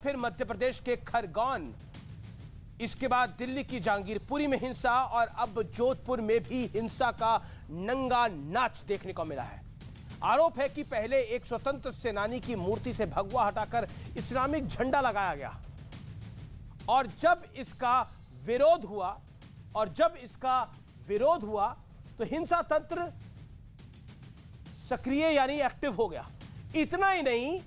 फिर मध्य प्रदेश के खरगोन, इसके बाद दिल्ली की जहांगीरपुरी में हिंसा और अब जोधपुर में भी हिंसा का नंगा नाच देखने को मिला है। आरोप है कि पहले एक स्वतंत्र सेनानी की मूर्ति से भगवा हटाकर इस्लामिक झंडा लगाया गया और जब इसका विरोध हुआ तो हिंसा तंत्र सक्रिय यानी एक्टिव हो गया। इतना ही नहीं,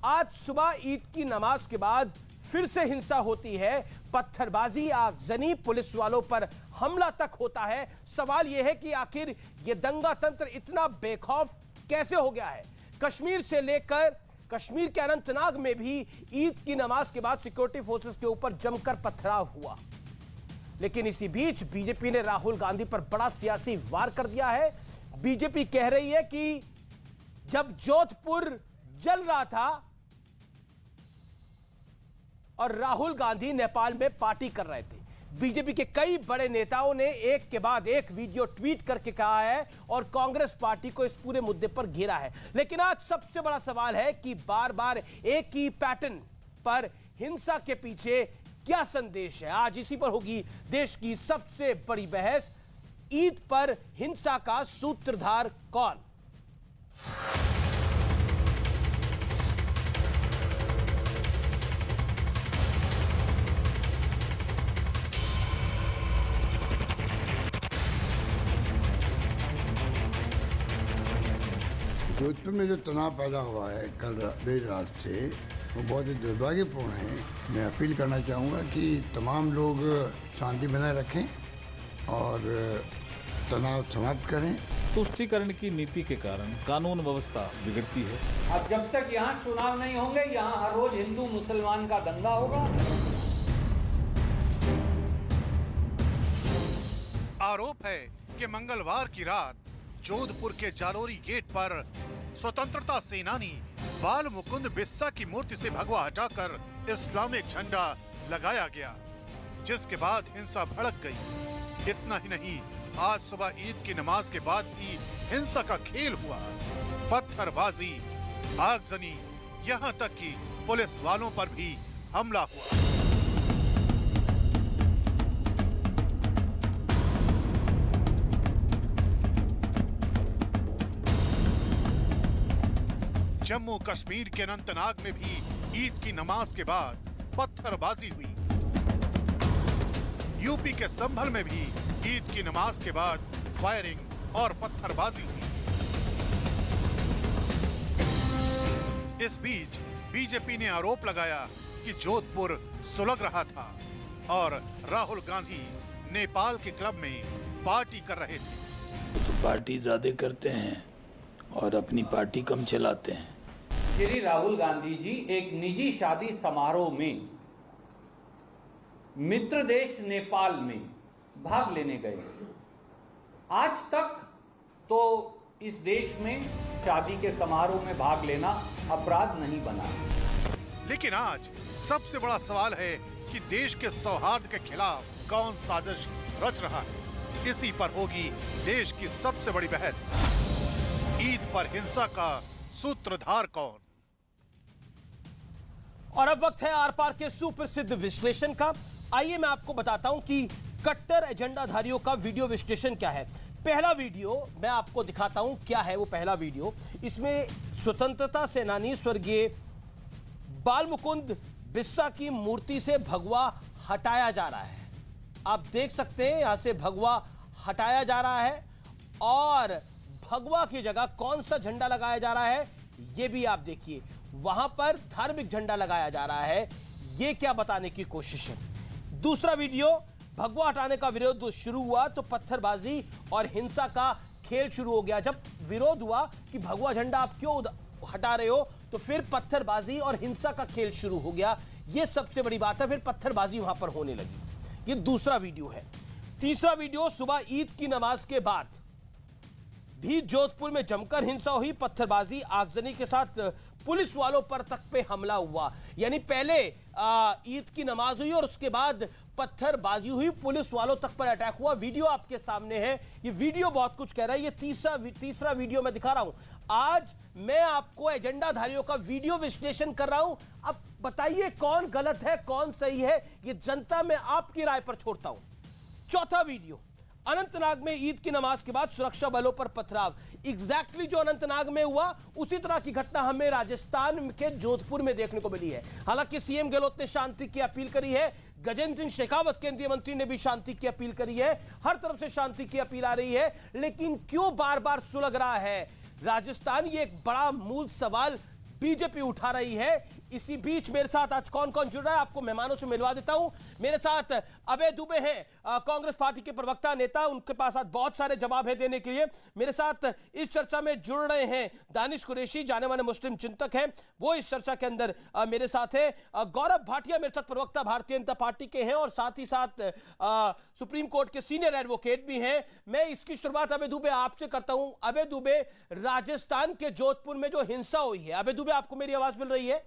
आज सुबह ईद की नमाज के बाद फिर से हिंसा होती है, पत्थरबाजी, आगजनी, पुलिस वालों पर हमला तक होता है। सवाल यह है कि आखिर यह दंगा तंत्र इतना बेखौफ कैसे हो गया है। कश्मीर से लेकर कश्मीर के अनंतनाग में भी ईद की नमाज के बाद सिक्योरिटी फोर्सेस के ऊपर जमकर पथराव हुआ। लेकिन इसी बीच बीजेपी ने राहुल गांधी पर बड़ा सियासी वार कर दिया है। बीजेपी कह रही है कि जब जोधपुर जल रहा था और राहुल गांधी नेपाल में पार्टी कर रहे थे, बीजेपी के कई बड़े नेताओं ने एक के बाद एक वीडियो ट्वीट करके कहा है और कांग्रेस पार्टी को इस पूरे मुद्दे पर घेरा है। लेकिन आज सबसे बड़ा सवाल है कि बार बार एक ही पैटर्न पर हिंसा के पीछे क्या संदेश है। आज इसी पर होगी देश की सबसे बड़ी बहस। ईद पर हिंसा का सूत्रधार कौन? जोधपुर में जो तनाव पैदा हुआ है कल देर रात से, वो बहुत ही दुर्भाग्यपूर्ण है। मैं अपील करना चाहूँगा कि तमाम लोग शांति बनाए रखें और तनाव समाप्त करें। तुष्टीकरण की नीति के कारण कानून व्यवस्था बिगड़ती है। अब जब तक यहाँ चुनाव नहीं होंगे, यहाँ हर रोज हिंदू मुसलमान का दंगा होगा। आरोप है कि मंगलवार की रात जोधपुर के जालोरी गेट पर स्वतंत्रता सेनानी बाल मुकुंद बिस्सा की मूर्ति से भगवा हटाकर इस्लामिक झंडा लगाया गया, जिसके बाद हिंसा भड़क गई। इतना ही नहीं, आज सुबह ईद की नमाज के बाद भी हिंसा का खेल हुआ। पत्थरबाजी, आगजनी, यहाँ तक कि पुलिस वालों पर भी हमला हुआ। जम्मू कश्मीर के अनंतनाग में भी ईद की नमाज के बाद पत्थरबाजी हुई। यूपी के संभल में भी ईद की नमाज के बाद फायरिंग और पत्थरबाजी हुई। इस बीच बीजेपी ने आरोप लगाया कि जोधपुर सुलग रहा था और राहुल गांधी नेपाल के क्लब में पार्टी कर रहे थे। तो पार्टी ज्यादा करते हैं और अपनी पार्टी कम चलाते हैं। श्री राहुल गांधी जी एक निजी शादी समारोह में मित्र देश नेपाल में भाग लेने गए। आज तक तो इस देश में शादी के समारोह में भाग लेना अपराध नहीं बना। लेकिन आज सबसे बड़ा सवाल है कि देश के सौहार्द के खिलाफ कौन साजिश रच रहा है। इसी पर होगी देश की सबसे बड़ी बहस। ईद पर हिंसा का सूत्रधार कौन? और अब वक्त है आर पार के सुप्रसिद्ध विश्लेषण का। आइए मैं आपको बताता हूं कि कट्टर एजेंडाधारियों का वीडियो विश्लेषण क्या है। पहला वीडियो मैं आपको दिखाता हूं क्या है वो पहला वीडियो। इसमें स्वतंत्रता सेनानी स्वर्गीय बाल मुकुंद बिस्सा की मूर्ति से भगवा हटाया जा रहा है। आप देख सकते हैं यहां से भगवा हटाया जा रहा है और भगवा की जगह कौन सा झंडा लगाया जा रहा है ये भी आप देखिए। वहां पर धार्मिक झंडा लगाया जा रहा है। ये क्या बताने की कोशिश है। दूसरा वीडियो, भगवा हटाने का विरोध शुरू हुआ तो पत्थरबाजी और हिंसा का खेल शुरू हो गया। जब विरोध हुआ कि भगवा झंडा आप क्यों हटा रहे हो, तो फिर पत्थरबाजी और हिंसा का खेल शुरू हो गया। ये सबसे बड़ी बात है। फिर पत्थरबाजी वहां पर होने लगी। ये दूसरा वीडियो है। तीसरा वीडियो, सुबह ईद की नमाज के बाद भी जोधपुर में जमकर हिंसा हुई। पत्थरबाजी, आगजनी के साथ पुलिस वालों पर तक पे हमला हुआ। यानी पहले ईद की नमाज हुई और उसके बाद पत्थरबाजी हुई, पुलिस वालों तक पर अटैक हुआ। वीडियो आपके सामने है। ये वीडियो बहुत कुछ कह रहा है। ये तीसरा वीडियो मैं दिखा रहा हूं। आज मैं आपको एजेंडाधारियों का वीडियो विश्लेषण कर रहा हूं। अब बताइए कौन गलत है कौन सही है, ये जनता में आपकी राय पर छोड़ता हूं। चौथा वीडियो, अनंतनाग में ईद की नमाज के बाद सुरक्षा बलों पर पथराव। एग्जैक्टली जो अनंतनाग में हुआ उसी तरह की घटना हमें राजस्थान के जोधपुर में देखने को मिली है। हालांकि सीएम गहलोत ने शांति की अपील करी है, गजेंद्र सिंह शेखावत केंद्रीय मंत्री ने भी शांति की अपील करी है, हर तरफ से शांति की अपील आ रही है, लेकिन क्यों बार बार सुलग रहा है राजस्थान, ये एक बड़ा मूल सवाल बीजेपी उठा रही है। इसी बीच मेरे साथ आज कौन कौन जुड़ रहा है आपको मेहमानों से मिलवा देता हूं। मेरे साथ अभय दुबे हैं, कांग्रेस पार्टी के प्रवक्ता नेता, उनके पास आज बहुत सारे जवाब है देने के लिए। मेरे साथ इस चर्चा में जुड़ रहे हैं दानिश कुरैशी, जाने माने मुस्लिम चिंतक हैं, वो इस चर्चा के अंदर मेरे साथ है। गौरव भाटिया मेरे साथ प्रवक्ता भारतीय जनता पार्टी के हैं और साथ ही साथ सुप्रीम कोर्ट के सीनियर एडवोकेट भी हैं। मैं इसकी शुरुआत अभय दुबे आपसे करता हूं। अभय दुबे, राजस्थान के जोधपुर में जो हिंसा हुई है, अभय दुबे आपको मेरी आवाज मिल रही है?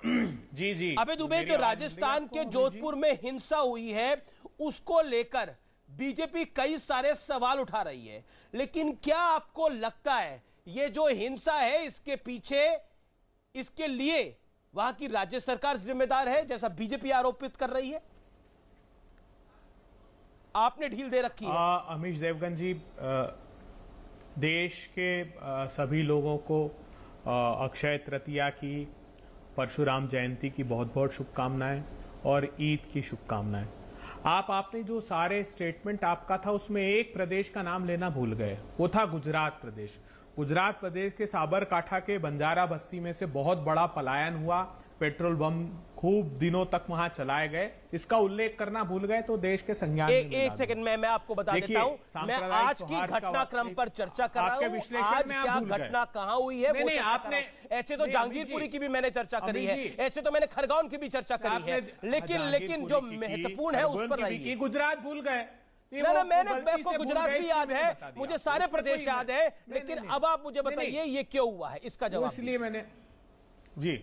जी जी अबे दुबे, जो राजस्थान के जोधपुर में हिंसा हुई है उसको लेकर बीजेपी कई सारे सवाल उठा रही है, लेकिन क्या आपको लगता है ये जो हिंसा है इसके पीछे, इसके लिए वहां की राज्य सरकार जिम्मेदार है जैसा बीजेपी आरोपित कर रही है? आपने ढील दे रखी है। अमीश देवगन जी, देश के सभी लोगों को अक्षय तृतीया की, परशुराम जयंती की बहुत बहुत शुभकामनाएं और ईद की शुभकामनाएं। आपने जो सारे स्टेटमेंट आपका था उसमें एक प्रदेश का नाम लेना भूल गए, वो था गुजरात प्रदेश। गुजरात प्रदेश के साबरकाठा के बंजारा बस्ती में से बहुत बड़ा पलायन हुआ, पेट्रोल बम खूब दिनों तक वहां चलाए गए, इसका उल्लेख करना भूल गए तो देश के संज्ञान में एक सेकंड में मैं आपको बता देता हूं। मैं आज की घटनाक्रम पर चर्चा कर रहा हूं। आज क्या घटना कहां हुई है वो आपने, ऐसे तो जहांगीरपुरी की भी मैंने चर्चा करी है, ऐसे तो मैंने खरगोन की भी चर्चा करी है, लेकिन जो महत्वपूर्ण है उस पर रही। गुजरात भूल गए ना, मेरे को गुजरात भी याद है, मुझे सारे प्रदेश याद है, लेकिन अब आप मुझे बताइए ये क्यों हुआ है, इसका जवाब। इसलिए मैंने जी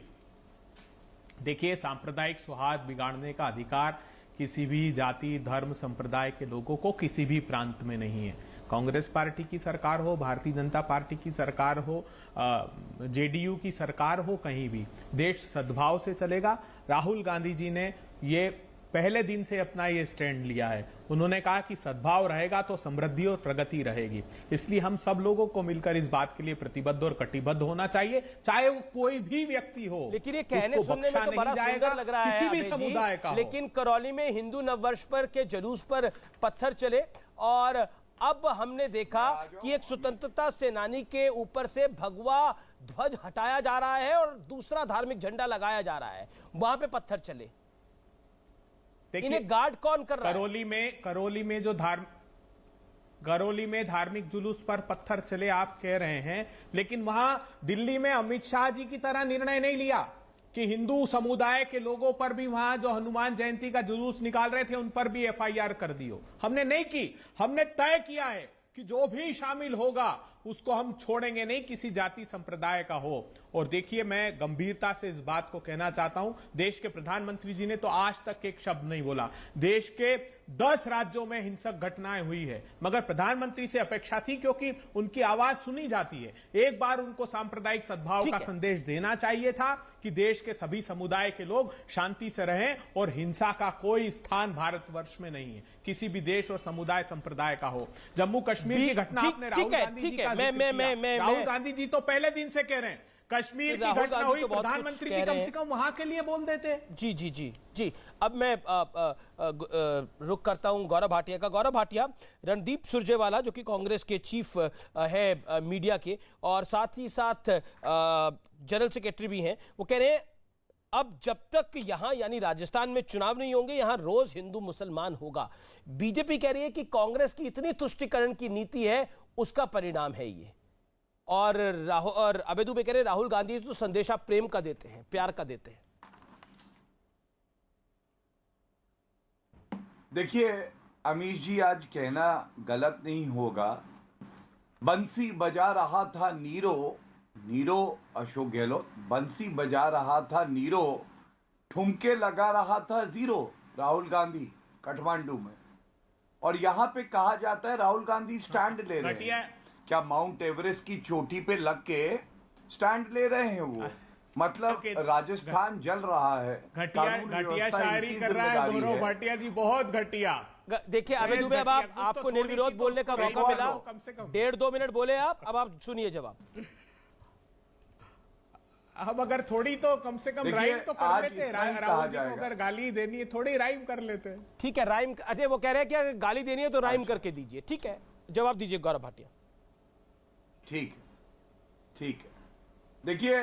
देखिए, सांप्रदायिक सौहार्द बिगाड़ने का अधिकार किसी भी जाति, धर्म, संप्रदाय के लोगों को किसी भी प्रांत में नहीं है। कांग्रेस पार्टी की सरकार हो, भारतीय जनता पार्टी की सरकार हो, जेडीयू की सरकार हो, कहीं भी देश सद्भाव से चलेगा। राहुल गांधी जी ने ये पहले दिन से अपना ये स्टैंड लिया है। उन्होंने कहा कि सद्भाव रहेगा तो समृद्धि और प्रगति रहेगी, इसलिए हम सब लोगों को मिलकर इस बात के लिए प्रतिबद्ध और कटिबद्ध होना चाहिए, चाहे वो कोई भी व्यक्ति हो। लेकिन ये कहने सुनने में तो बड़ा सुंदर लग रहा है किसी भी समुदाय का, लेकिन करौली में हिंदू नववर्ष पर के जुलूस पर पत्थर चले और अब हमने देखा कि एक स्वतंत्रता सेनानी के ऊपर से भगवा ध्वज हटाया जा रहा है और दूसरा धार्मिक झंडा लगाया जा रहा है, वहां पे पत्थर चले। इन्हें गार्ड कौन कर रहा है? करोली में धार्मिक जुलूस पर पत्थर चले आप कह रहे हैं, लेकिन वहां दिल्ली में अमित शाह जी की तरह निर्णय नहीं लिया कि हिंदू समुदाय के लोगों पर भी वहां जो हनुमान जयंती का जुलूस निकाल रहे थे उन पर भी एफआईआर कर दियो। हमने नहीं की, हमने तय किया है कि जो भी शामिल होगा उसको हम छोड़ेंगे नहीं, किसी जाति संप्रदाय का हो। और देखिए, मैं गंभीरता से इस बात को कहना चाहता हूं, देश के प्रधानमंत्री जी ने तो आज तक एक शब्द नहीं बोला। देश के 10 राज्यों में हिंसक घटनाएं हुई है, मगर प्रधानमंत्री से अपेक्षा थी, क्योंकि उनकी आवाज सुनी जाती है, एक बार उनको सांप्रदायिक सद्भाव का संदेश देना चाहिए था कि देश के सभी समुदाय के लोग शांति से रहें और हिंसा का कोई स्थान भारतवर्ष में नहीं है, किसी भी देश और समुदाय संप्रदाय का हो। जम्मू कश्मीर की घटना आपने राहुल गांधी जी का जिक्र किया। राहुल गांधी जी तो पहले दिन से कह रहे हैं कश्मीर की घटना हुई, प्रधानमंत्री जी कम से कम वहां के लिए बोल देते। जी जी जी जी। अब मैं रुक करता हूं गौरव भाटिया का। गौरव भाटिया, रणदीप सुरजेवाला जो कि कांग्रेस के चीफ है मीडिया के और साथ ही साथ जनरल सेक्रेटरी भी हैं, वो कह रहे हैं अब जब तक यहां यानी राजस्थान में चुनाव नहीं होंगे, यहां रोज हिंदू मुसलमान होगा। बीजेपी कह रही है कि कांग्रेस की इतनी तुष्टीकरण की नीति है, उसका परिणाम है ये। और अभय दुबे कह रहे राहुल गांधी तो संदेशा प्रेम का देते हैं, प्यार का देते हैं। देखिए अमीश जी, आज कहना गलत नहीं होगा, बंसी बजा रहा था नीरो अशोक गहलोत, बंसी बजा रहा था नीरो, ठुमके लगा रहा था जीरो राहुल गांधी काठमांडू में। और यहां पे कहा जाता है राहुल गांधी स्टैंड ले रहे हैं। क्या माउंट एवरेस्ट की चोटी पे लग के स्टैंड ले रहे हैं वो? मतलब राजस्थान जल रहा है, घटिया कानून घटिया व्यवस्था शायरी इनकी कर रहा है जिम्मेदारी गौरव है। भाटिया जी, बहुत घटिया। देखिए अबे दुबे, अब आपको निर्विरोध बोलने का मौका मिला, कम से कम 1.5-2 मिनट बोले आप, अब आप सुनिए जवाब। अब अगर थोड़ी तो कम से कम देखिए, राइम तो कर आज लेते। इतना ही कहा राहुल जी को जाएगा। अगर गाली देनी है थोड़ी राइम कर लेते। ठीक है, राइम, अच्छा वो कह रहे हैं कि अगर गाली देनी है तो राइम करके दीजिए। ठीक है, जवाब दीजिए गौरव भाटिया। ठीक है, ठीक है। देखिए,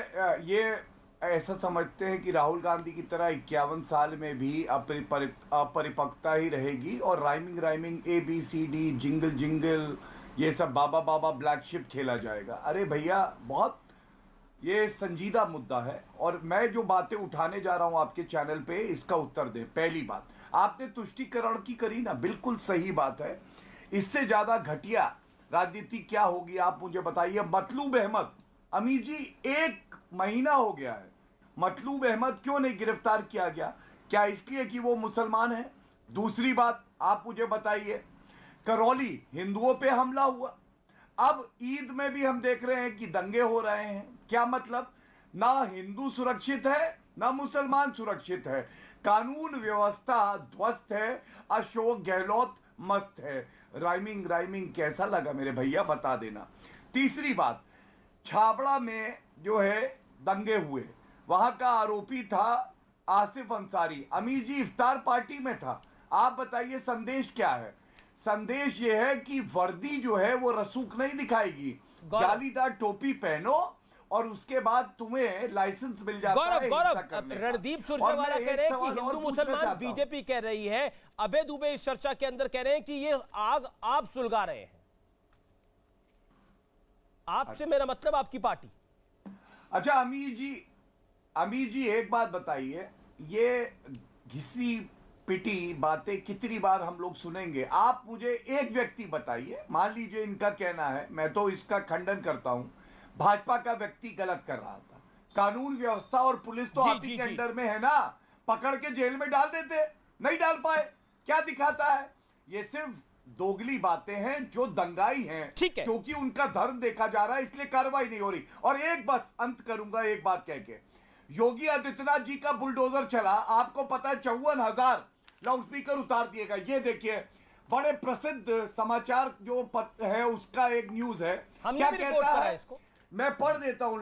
ये ऐसा समझते हैं कि राहुल गांधी की तरह 51 साल में भी अपरिपक्वता ही रहेगी और राइमिंग ABCD जिंगल जिंगल ये सब बाबा बाबा ब्लैक शिप खेला जाएगा। अरे भैया, बहुत ये संजीदा मुद्दा है और मैं जो बातें उठाने जा रहा हूं आपके चैनल पे, इसका उत्तर दें। पहली बात, आपने तुष्टीकरण की करी ना, बिल्कुल सही बात है। इससे ज्यादा घटिया राजनीति क्या होगी आप मुझे बताइए। मतलूब अहमद, अमीर जी 1 महीना हो गया है, मतलूब अहमद क्यों नहीं गिरफ्तार किया गया? क्या इसलिए कि वो मुसलमान है? दूसरी बात आप मुझे बताइए, करौली हिंदुओं पे हमला हुआ, अब ईद में भी हम देख रहे हैं कि दंगे हो रहे हैं। क्या मतलब? ना हिंदू सुरक्षित है ना मुसलमान सुरक्षित है, कानून व्यवस्था ध्वस्त है, अशोक गहलोत मस्त है। राइमिंग कैसा लगा मेरे भैया, बता देना। तीसरी बात, छाबड़ा में जो है दंगे हुए, वहां का आरोपी था आसिफ अंसारी। अमीर जी इफ्तार पार्टी में था। आप बताइए संदेश क्या है? संदेश ये है कि वर्दी जो है वो रसूख नहीं दिखाएगी, जालीदार टोपी पहनो और उसके बाद तुम्हें लाइसेंस मिल जाता है। गौरव, रणदीप सुरजेवाला कह रहे हैं कि हिंदू मुसलमान बीजेपी कह रही है, अबे दुबे इस चर्चा के अंदर कह रहे हैं कि ये आग आप सुलगा रहे हैं। आपसे मेरा मतलब आपकी पार्टी। अच्छा अमीर जी एक बात बताइए, ये घिसी पिटी बातें कितनी बार हम लोग सुनेंगे? आप मुझे एक व्यक्ति बताइए, मान लीजिए इनका कहना है, मैं तो इसका खंडन करता हूं, भाजपा का व्यक्ति गलत कर रहा था, कानून व्यवस्था और पुलिस तो आप ही के अंडर में है ना, पकड़ के जेल में डाल देते, नहीं डाल पाए, क्या दिखाता है? ये सिर्फ दोगली बातें हैं जो दंगाई हैं, ठीक है, क्योंकि उनका धर्म देखा जा रहा है इसलिए कार्रवाई नहीं हो रही। और एक बस अंत करूंगा एक बात कह के, योगी आदित्यनाथ जी का बुलडोजर चला, आपको पता है 54,000 लाउडस्पीकर उतार दिएगा। ये देखिए, बड़े प्रसिद्ध समाचार जो है उसका एक न्यूज है, क्या कहता है, मैं पढ़ देता हूं।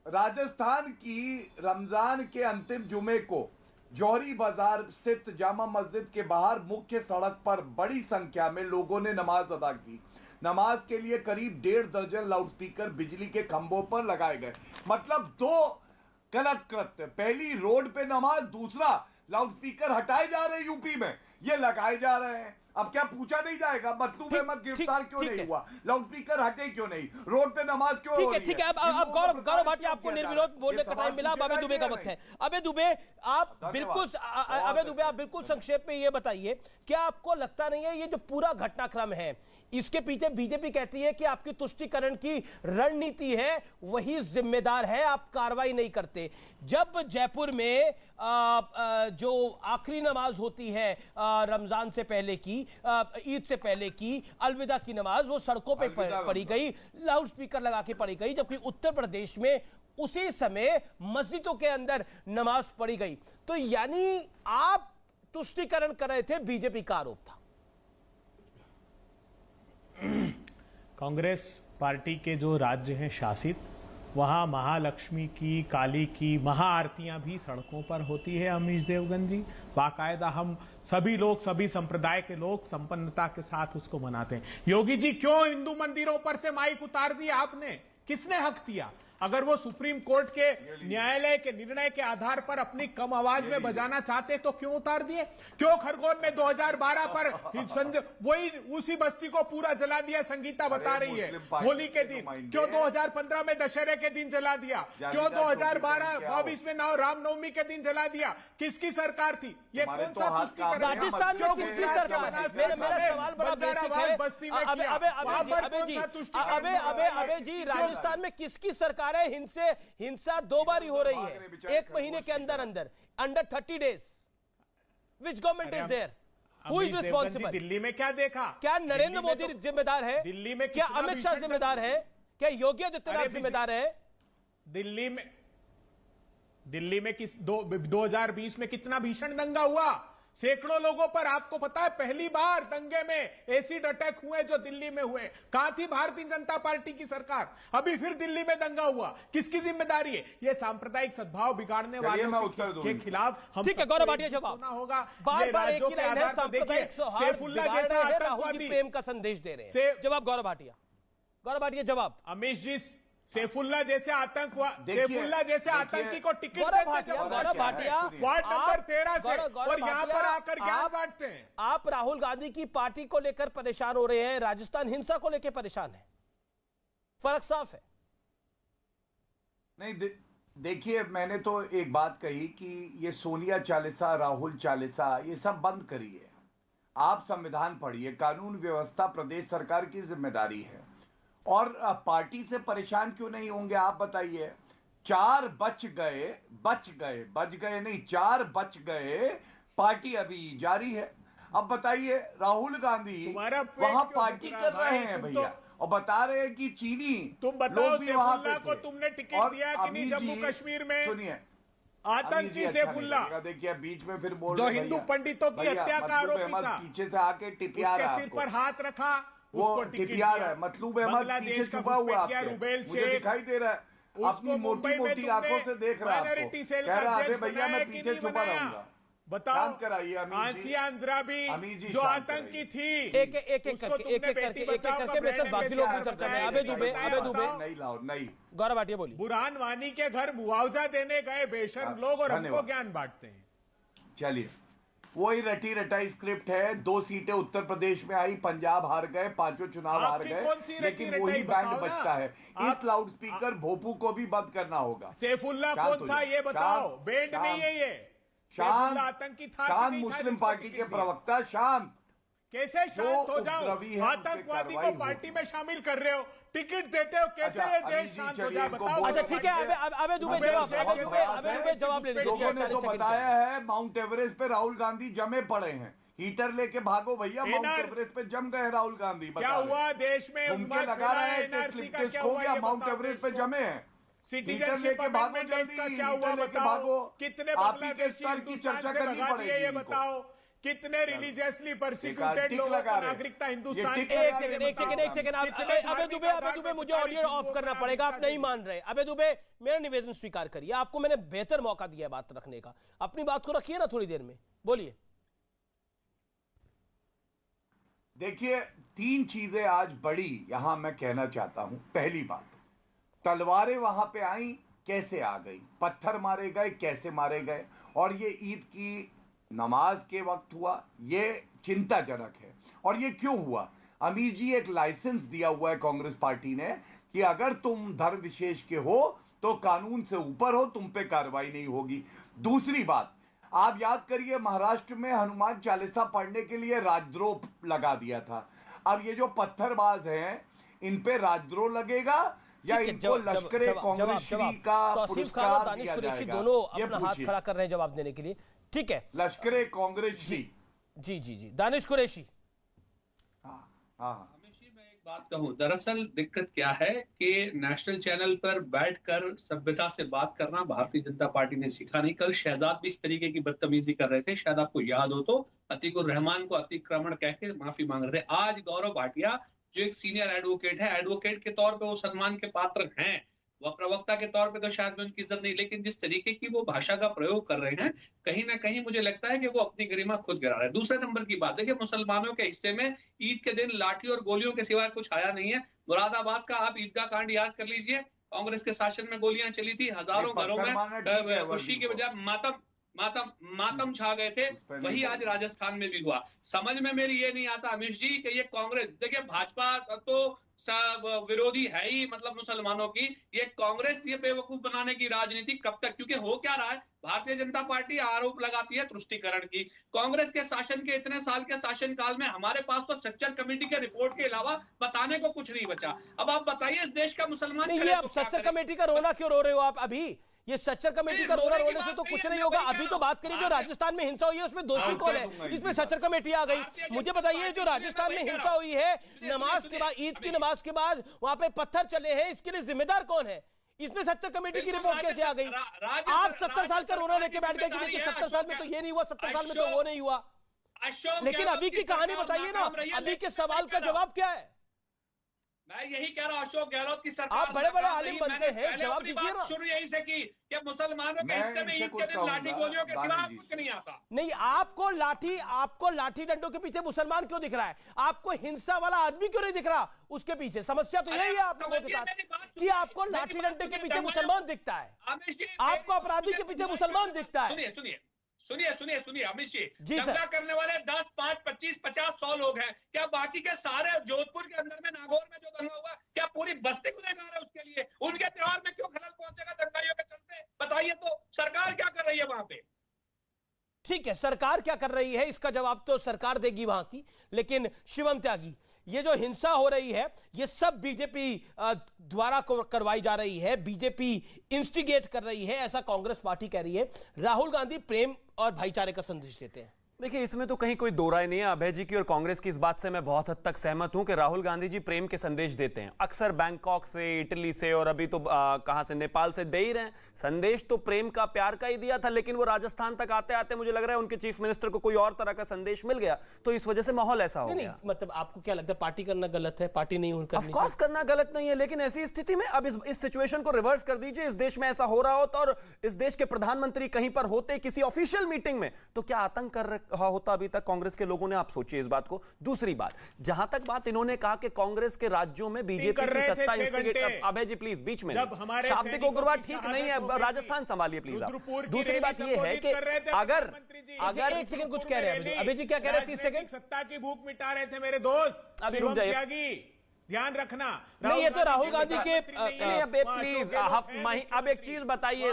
राजस्थान की रमजान के अंतिम जुमे को जौहरी बाजार स्थित जामा मस्जिद के बाहर मुख्य सड़क पर बड़ी संख्या में लोगों ने नमाज अदा की। नमाज के लिए करीब 1.5 दर्जन लाउडस्पीकर बिजली के खंभों पर लगाए गए। मतलब 2 गलत कृत्य, पहली रोड पे नमाज, दूसरा लाउडस्पीकर हटाए जा रहे हैं यूपी में, ये लगाए जा रहे हैं। अब क्या पूछा नहीं जाएगा मतलूब अहमद गिरफ्तार क्यों नहीं हुआ, लाउडस्पीकर हटे क्यों नहीं, रोड पे नमाज क्यों हो रही है? ठीक है, अब गौरव भाटिया आपको निर्विरोध बोलने का टाइम मिला, अब अबे दुबे का वक्त है। अबे दुबे आप बिल्कुल संक्षेप में ये बताइए, क्या आपको लगता नहीं है ये जो पूरा घटनाक्रम है इसके पीछे बीजेपी कहती है कि आपकी तुष्टीकरण की रणनीति है, वही जिम्मेदार है, आप कार्रवाई नहीं करते। जब जयपुर में जो आखिरी नमाज होती है रमजान से पहले की, ईद से पहले की अलविदा की नमाज, वो सड़कों पे पढ़ी गई, लाउडस्पीकर लगा के पढ़ी गई, जबकि उत्तर प्रदेश में उसी समय मस्जिदों के अंदर नमाज पढ़ी गई। तो यानी आप तुष्टीकरण कर रहे थे, बीजेपी का आरोप था। कांग्रेस पार्टी के जो राज्य हैं शासित, वहां महालक्ष्मी की, काली की महाआरतियां भी सड़कों पर होती है अमीश देवगन जी, बाकायदा हम सभी लोग, सभी संप्रदाय के लोग संपन्नता के साथ उसको मनाते हैं। योगी जी, क्यों हिंदू मंदिरों पर से माइक उतार दिया आपने? किसने हक दिया? अगर वो सुप्रीम कोर्ट के न्यायालय के निर्णय के आधार पर अपनी कम आवाज में बजाना चाहते तो क्यों उतार दिए? क्यों खरगोन में 2012 पर वही उसी बस्ती को पूरा जला दिया? संगीता बता रही है होली के दिन। क्यों 2015 में दशहरे के दिन जला दिया? क्यों 2022 में रामनवमी के दिन जला दिया? किसकी सरकार थी ये? कौन सा तुष्टीकरण? राजस्थान में किसकी सरकार है? मेरा सवाल बड़ा बेसिक है। अबे जी, राजस्थान में किसकी सरकार? हिंसा 2 बार ही हो रही है 1 महीने के अंदर under 30 days. Which government is there? Who is responsible? Delhi में क्या देखा? क्या नरेंद्र मोदी जिम्मेदार है? दिल्ली में क्या अमित शाह जिम्मेदार है? क्या योगी आदित्यनाथ जिम्मेदार है? दिल्ली में दिल्ली में 2020 में कितना भीषण दंगा हुआ, सैकड़ों लोगों पर, आपको पता है पहली बार दंगे में एसिड अटैक हुए जो दिल्ली में हुए। कहां थी भारतीय जनता पार्टी की सरकार? अभी फिर दिल्ली में दंगा हुआ, किसकी जिम्मेदारी है? ये सांप्रदायिक सद्भाव बिगाड़ने वालों के खिलाफ हम ठीक है गौरव भाटिया, जवाब होगा। बार-बार एक ही लाइन है, सांप्रदायिक सौहार्द बिगाड़ रहे हैं, राहुल जी प्रेम का संदेश दे रहे हैं। जवाब गौरव भाटिया जवाब। अमीश जी, सैफुल्ला जैसे आतंकी को ticket Gaurav Bhatia ward number 13 से और यहां पर आकर ज्ञान बांटते हैं। आप राहुल गांधी की पार्टी को लेकर परेशान हो रहे हैं, राजस्थान हिंसा को लेकर परेशान है, फर्क साफ है। नहीं देखिए, मैंने तो एक बात कही कि ये सोनिया चालीसा, राहुल चालीसा, ये सब बंद करिए। आप संविधान पढ़िए, कानून व्यवस्था प्रदेश सरकार की जिम्मेदारी है। और पार्टी से परेशान क्यों नहीं होंगे आप बताइए? 4 बच गए नहीं, 4 बच गए, पार्टी अभी जारी है। अब बताइए, राहुल गांधी वहां पार्टी कर रहे हैं भैया, और बता रहे हैं कि चीनी लोग भी वहां पे थे। तुमने टिकट दिया कि नहीं जम्मू कश्मीर में? सुनिए, आतंकी सैफुल्ला, देखिए बीच में फिर बोल जो हिंदू पंडितों की हत्या का आरोपी था, पीछे से आके टिपिया रहा, सिर पर हाथ रखा, वो टिपिया रहा है। मतलूब अहमद पीछे छुपा हुआ आपके, मुझे दिखाई दे रहा है, अपनी मोटी मोटी आंखों से देख रहा है आपको, कह रहा है भैया मैं पीछे छुपा रहूंगा। बताओ, कराइए आसिया अंद्राबी जो आतंकी थी, एक करके बेहतर बाकी लोग भी चर्चा में। अबे दुबे नहीं लाओ, नहीं। गौरव भाटिया बोलिए। बुरहान वानी के घर मुआवजा देने गए बेशर्म लोग और हमको ज्ञान बांटते हैं। चलिए, वही रटी रटाई स्क्रिप्ट है। 2 सीटें उत्तर प्रदेश में आई, पंजाब हार गए, 5 चुनाव हार गए, लेकिन वही बैंड बजता है। इस लाउड स्पीकर भोपू को भी बंद करना होगा। सैफुल्ला कौन था ये बताओ? बैंड नहीं है ये, शांत आतंकी था। शांत मुस्लिम पार्टी के प्रवक्ता, शांत। कैसे शांत हो जाओ? आतंकवादी को पार्टी में शामिल कर रहे हो, टिकट देते हो, कैसे ये देश शांत हो जाए बताओ? अच्छा ठीक है, अबे दुबे जवाब ले लीजिए। लोगों ने तो बताया है माउंट एवरेस्ट पे राहुल गांधी जमे पड़े हैं, हीटर लेके भागो भैया, माउंट एवरेस्ट पे जम गए राहुल गांधी। क्या हुआ देश में? उनके लगा रहे हैं स्लिप हो गया, माउंट एवरेस्ट पे जमे हैं। हीटर लेके भागो जल्दी, हीटर लेके भागो। कितने आप ही के स्तर की चर्चा करनी पड़ेगी। ये बताओ, कितने रिलीजियसली परसिक्यूटेड लोगों को नागरिकता हिंदुस्तान। एक सेकंड अबे दुबे मुझे ऑडियो ऑफ करना पड़ेगा, आप नहीं मान रहे। अबे दुबे मेरा निवेदन स्वीकार करिए, आपको मैंने बेहतर मौका दिया बात रखने का, अपनी बात को रखिए ना थोड़ी देर में, बोलिए। देखिए, 3 चीजें आज बड़ी यहां मैं कहना चाहता हूं। पहली बात, तलवारें वहां पे आई, कैसे आ गई? पत्थर मारे गए, कैसे मारे गए? और ये ईद की नमाज के वक्त हुआ, ये चिंताजनक है। और ये क्यों हुआ? अमीर जी, एक लाइसेंस दिया हुआ है कांग्रेस पार्टी ने कि अगर तुम धर्म विशेष के हो तो कानून से ऊपर हो, तुम पे कार्रवाई नहीं होगी। दूसरी बात, आप याद करिए महाराष्ट्र में हनुमान चालीसा पढ़ने के लिए राजद्रोह लगा दिया था। अब ये जो पत्थरबाज हैं, इन पे राजद्रोह लगेगा या इनको लश्करे कांग्रेस का पुरस्कार दिया जाएगा? दोनों अपना हाथ खड़ा कर रहे हैं जवाब देने के लिए। ठीक है, लश्करे कांग्रेस जी दानिश कुरैशी। मैं एक बात कहूं, दरअसल दिक्कत क्या है कि नेशनल चैनल पर बैठकर सभ्यता से बात करना भारतीय जनता पार्टी ने सीखा नहीं। कल शहजाद भी इस तरीके की बदतमीजी कर रहे थे, शायद आपको याद हो तो, अतीकुर रहमान को अतिक्रमण कह के माफी मांग रहे थे। आज गौरव भाटिया जो एक सीनियर एडवोकेट है, एडवोकेट के तौर पे वो सम्मान के पात्र हैं, वह प्रवक्ता के तौर पे तो शायद में उनकी इज्जत नहीं, लेकिन जिस तरीके की वो भाषा का प्रयोग कर रहे हैं, कहीं ना कहीं मुझे लगता है कि वो अपनी गरिमा खुद गिरा रहे हैं। दूसरे नंबर की बात है कि मुसलमानों के हिस्से में ईद के दिन लाठी और गोलियों के सिवाय कुछ आया नहीं है। मुरादाबाद का आप ईदगाह कांड याद कर लीजिए, कांग्रेस के शासन में गोलियां चली थी, हजारों घरों में खुशी के बजाय मातम छा गए थे। वही आज राजस्थान में भी हुआ। समझ में मेरी ये नहीं आता अमीश जी कि ये कांग्रेस, देखिए भाजपा तो विरोधी है ही, मतलब मुसलमानों की, ये कांग्रेस ये बेवकूफ बनाने की राजनीति कब तक? क्योंकि हो क्या रहा है, भारतीय जनता पार्टी आरोप लगाती है तुष्टिकरण की। कांग्रेस के शासन के इतने साल के शासन काल में हमारे पास तो सच्चर कमेटी के रिपोर्ट के अलावा बताने को कुछ नहीं बचा। अब आप बताइए इस देश का मुसलमान नहीं, ये आप सच्चर कमेटी का रोना क्यों रो रहे हो आप? अभी ये सच्चर कमेटी का रोना रोने से तो कुछ नहीं होगा। अभी तो बात करिए जो राजस्थान में हिंसा हुई है उसमें दोषी कौन है? इसमें सच्चर कमेटी आ गई। मुझे बताइए जो राजस्थान में हिंसा हुई है नमाज के बाद, ईद की नमाज के बाद वहां पे पत्थर चले हैं, इसके लिए जिम्मेदार कौन है? इसमें सेक्टर कमेटी की रिपोर्ट कैसे आ गई? आप 70 साल का रोना लेके बैठ गए कि देखिए 70 साल में तो ये नहीं हुआ, 70 साल में तो वो नहीं हुआ। लेकिन अभी की कहानी बताइए ना, अभी के सवाल का जवाब क्या है? मैं यही कह रहा हूं, अशोक गहलोत की सरकार आप बड़े-बड़े आलिम बनते हैं, जवाब दीजिए ना। शुरू यही से की कि मुसलमानों के हिस्से में ईद के दिन लाठी गोलियों के सिवा कुछ नहीं आता। नहीं, आपको लाठी डंडों के पीछे मुसलमान क्यों दिख रहा है? आपको हिंसा वाला आदमी क्यों नहीं दिख रहा उसके पीछे? समस्या तो यही है आप लोगों के साथ कि आपको लाठी डंडे के पीछे मुसलमान दिखता है, आपको अपराधी के पीछे मुसलमान दिखता है। सुनिए अमित जी, दंगा करने वाले 10, 5, 25, 50, 100 लोग हैं। क्या बाकी के सारे जोधपुर के अंदर में, नागौर में जो दंगा हुआ, क्या पूरी बस्ती गुनहगार है उसके लिए? उनके त्योहार में क्यों खलल पहुंचेगा दंगाइयों के चलते? बताइए तो सरकार क्या कर रही है वहां पे? ठीक है, सरकार क्या कर रही है इसका जवाब तो सरकार देगी वहां की। लेकिन शिवम त्यागी, ये जो हिंसा हो रही है ये सब बीजेपी द्वारा करवाई जा रही है, बीजेपी इंस्टिगेट कर रही है, ऐसा कांग्रेस पार्टी कह रही है। राहुल गांधी प्रेम और भाईचारे का संदेश देते हैं। देखिए, इसमें तो कहीं कोई दो राय नहीं है। अभय जी की और कांग्रेस की इस बात से मैं बहुत हद तक सहमत हूं कि राहुल गांधी जी प्रेम के संदेश देते हैं। अक्सर बैंकॉक से, इटली से और अभी तो कहां से, नेपाल से दे ही रहे हैं संदेश। तो प्रेम का, प्यार का ही दिया था, लेकिन वो राजस्थान तक आते आते मुझे लग रहा है उनके चीफ मिनिस्टर को कोई और तरह का संदेश मिल गया, तो इस वजह से माहौल ऐसा हो गया। मतलब आपको क्या लगता है पार्टी करना गलत है? पार्टी नहीं होनी, ऑफ कोर्स करना गलत नहीं है, लेकिन ऐसी स्थिति में अब इस सिचुएशन को रिवर्स कर दीजिए। इस देश में ऐसा हो रहा होता और इस देश के प्रधानमंत्री कहीं पर होते किसी ऑफिशियल मीटिंग में, तो क्या आतंक कर रहा होता अभी तक कांग्रेस के लोगों ने? आप सोचिए इस बात को। दूसरी बात, जहां तक बात इन्होंने कहा कि कांग्रेस के राज्यों में बीजेपी की सत्ता इंस्टिगेट, अभय जी प्लीज बीच में शाब्दिक उग्रवाद ठीक नहीं है, राजस्थान संभालिए प्लीज आप। दूसरी बात यह है कि अगर एक सेकंड कुछ कह रहे हैं अभय जी, क्या कह रहे हैं? 30 सेकंड। सत्ता की भूख मिटा रहे थे मेरे दोस्त। अभी रुक जाइए, ध्यान रखना। नहीं, ये तो राहुल गांधी के प्लीज अब एक चीज बताइए,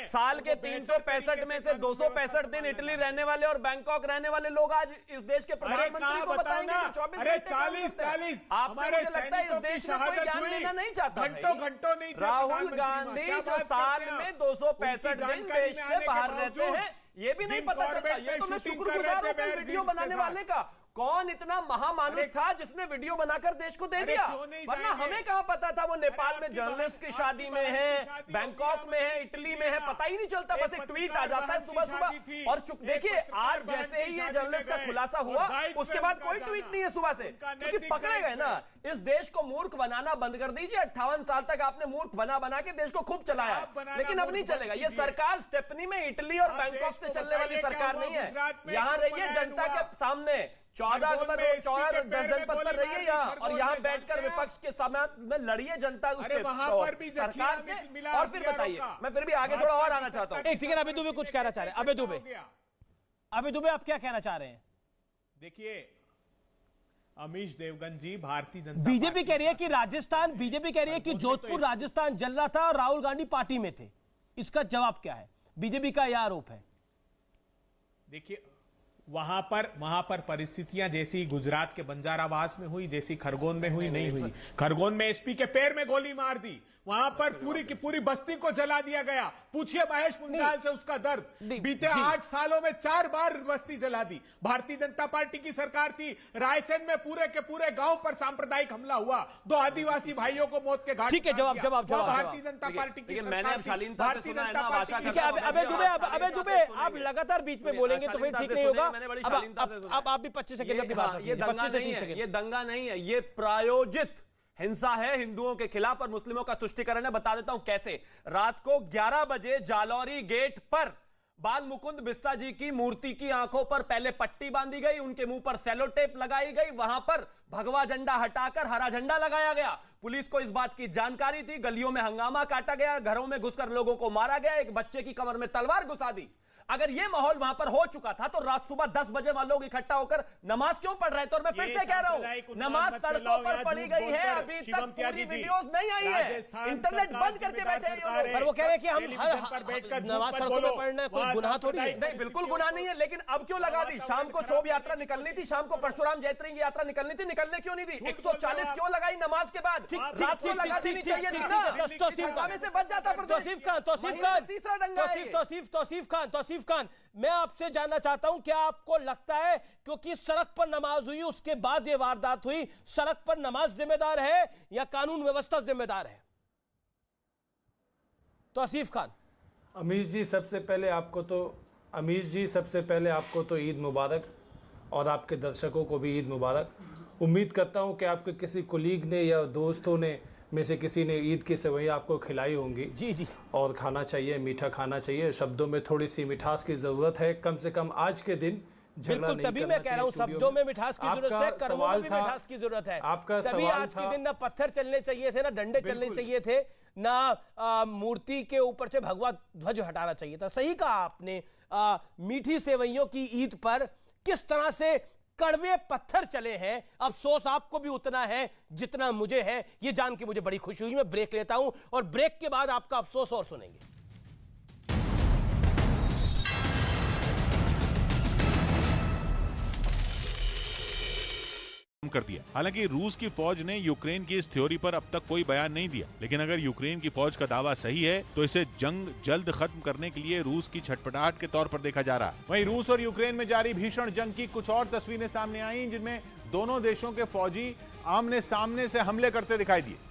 साल के 365 में से 265 दिन इटली रहने वाले और बैंकॉक रहने वाले लोग आज इस देश के प्रधानमंत्री को बताएंगे कि 24 40 आपसे मुझे लगता है इस देश में कोई ज्ञान लेना नहीं चाहता। घंटों नहीं। राहुल गांधी जो साल में 265 दिन देश से बाहर रहते हैं, ये भी नहीं पता चलता। ये तो मैं शुक्रगुजार हूं कल वीडियो बनाने वाले का। कौन इतना महामानुष था जिसने वीडियो बनाकर देश को दे दिया? वरना हमें कहां पता था वो नेपाल में जर्नलिस्ट की शादी में है, बैंकॉक में है, इटली में है, पता ही नहीं चलता। बस एक ट्वीट आ जाता है सुबह सुबह और चुप। देखिए, आज जैसे ही ये जर्नलिस्ट का खुलासा हुआ उसके बाद कोई ट्वीट नहीं है सुबह से, क्योंकि पकड़े गए ना। इस देश को मूर्ख बनाना बंद कर दीजिए। 58 साल तक आपने मूर्ख बना के देश को खूब चलाया, लेकिन अब नहीं चलेगा। ये सरकार स्टेपनी में इटली और बैंकॉक से चलने वाली सरकार नहीं है। यहां रहिए जनता के सामने, 14 जनपद पर रहिए यहाँ, और यहाँ बैठकर विपक्ष के सामने लड़िए जनता उसके सरकार से। और फिर बताइए, मैं फिर भी आगे थोड़ा और आना चाहता हूँ। एक सेकंड, अभय दुबे कुछ कहना चाह रहे हैं। अभय दुबे आप क्या कहना चाह रहे हैं? देखिए, अमीश देवगन जी, भारतीय जनता बीजेपी कह रही है कि राजस्थान, बीजेपी कह रही है कि जोधपुर राजस्थान जल रहा था और राहुल गांधी पार्टी में थे। इसका जवाब क्या है? बीजेपी का यह आरोप है। देखिए, वहां पर परिस्थितियां जैसी गुजरात के बंजारावास में हुई, जैसी खरगोन में हुई, नहीं हुई। खरगोन में एसपी के पैर में गोली मार दी, वहां पर पूरी की पूरी बस्ती को जला दिया गया। पूछिए महेश मुंजाल से उसका दर्द। बीते 8 सालों में 4 बार बस्ती जला दी। भारतीय जनता पार्टी की सरकार थी, रायसेन में पूरे के पूरे गांव पर सांप्रदायिक हमला हुआ, 2 आदिवासी भाइयों को मौत के घाट। ठीक है, जवाब भारतीय जनता पार्टी की। मैंने अब शालीनता से सुना है ना, आशा करता हूं। अभय दुबे आप लगातार बीच में बोलेंगे तो फिर ठीक नहीं होगा। अब आप भी 25 सेकंड की बात। ये दंगा नहीं है, ये प्रायोजित हिंसा है हिंदुओं के खिलाफ और मुस्लिमों का तुष्टीकरण है। बता देता हूं कैसे। रात को 11 बजे जालौरी गेट पर बाल मुकुंद बिस्सा जी की मूर्ति की आंखों पर पहले पट्टी बांधी गई, उनके मुंह पर सेलो टेप लगाई गई, वहां पर भगवा झंडा हटाकर हरा झंडा लगाया गया। पुलिस को इस बात की जानकारी थी, गलियों में हंगामा काटा गया, घरों में घुसकर लोगों को मारा गया, एक बच्चे की कमर में तलवार घुसा दी। अगर यह माहौल वहां पर हो चुका था तो रात सुबह 10 बजे वहां लोग इकट्ठा होकर नमाज क्यों पढ़ रहे थे? और मैं फिर से कह रहा हूं, नमाज सड़कों पर पढ़ी गई है, अभी तक पूरी वीडियोस नहीं आई है, इंटरनेट बंद करके बैठे हैं। पर वो कह रहे हैं कि हम नमाज सड़कों में पढ़ना कोई गुनाह थोड़ी है। नहीं, बिल्कुल गुनाह नहीं है, लेकिन अब क्यों लगा दी? शाम को शोभ यात्रा निकलनी थी, शाम को परशुराम जयंती की यात्रा निकलनी थी, निकलने क्यों नहीं दी? 140 क्यों लगाई नमाज के बाद? रात को लगा देनी चाहिए थी ना, से बच जाता। तौसीफ खान, मैं आपसे जानना चाहता हूं, क्या आपको लगता है क्योंकि सड़क पर नमाज हुई उसके बाद यह वारदात हुई, सड़क पर नमाज जिम्मेदार है या कानून व्यवस्था जिम्मेदार है? तौसीफ खान। अमीश जी सबसे पहले आपको तो ईद मुबारक और आपके दर्शकों को भी ईद मुबारक। उम्मीद करता हूं कि आपके किसी कोलीग ने या दोस्तों ने में से किसी ने ईद की सेवइयां आपको खिलाई होंगी। जी जी। और खाना चाहिए, मीठा खाना चाहिए। शब्दों में थोड़ी सी मिठास की ज़रूरत है, कम से कम आज के दिन। बिल्कुल, तभी मैं कह रहा हूँ शब्दों में मिठास की जरूरत है, कर्मों में भी मिठास की जरूरत है। आपका तभी आज के दिन ना पत्थर चलने चाहिए थे, ना डंडे चलने चाहिए थे, ना मूर्ति के ऊपर से भगवा ध्वज हटाना चाहिए था। सही कहा आपने। मीठी सेवइयों की ईद पर किस तरह से कड़वे पत्थर चले हैं, अफसोस आपको भी उतना है जितना मुझे है। ये जान के मुझे बड़ी खुशी हुई। मैं ब्रेक लेता हूं और ब्रेक के बाद आपका अफसोस और सुनेंगे। कर दिया। हालांकि रूस की फौज ने यूक्रेन की इस थ्योरी पर अब तक कोई बयान नहीं दिया, लेकिन अगर यूक्रेन की फौज का दावा सही है तो इसे जंग जल्द खत्म करने के लिए रूस की छटपटाहट के तौर पर देखा जा रहा है। वहीं रूस और यूक्रेन में जारी भीषण जंग की कुछ और तस्वीरें सामने आई, जिनमें दोनों देशों के फौजी आमने सामने से हमले करते दिखाई दिए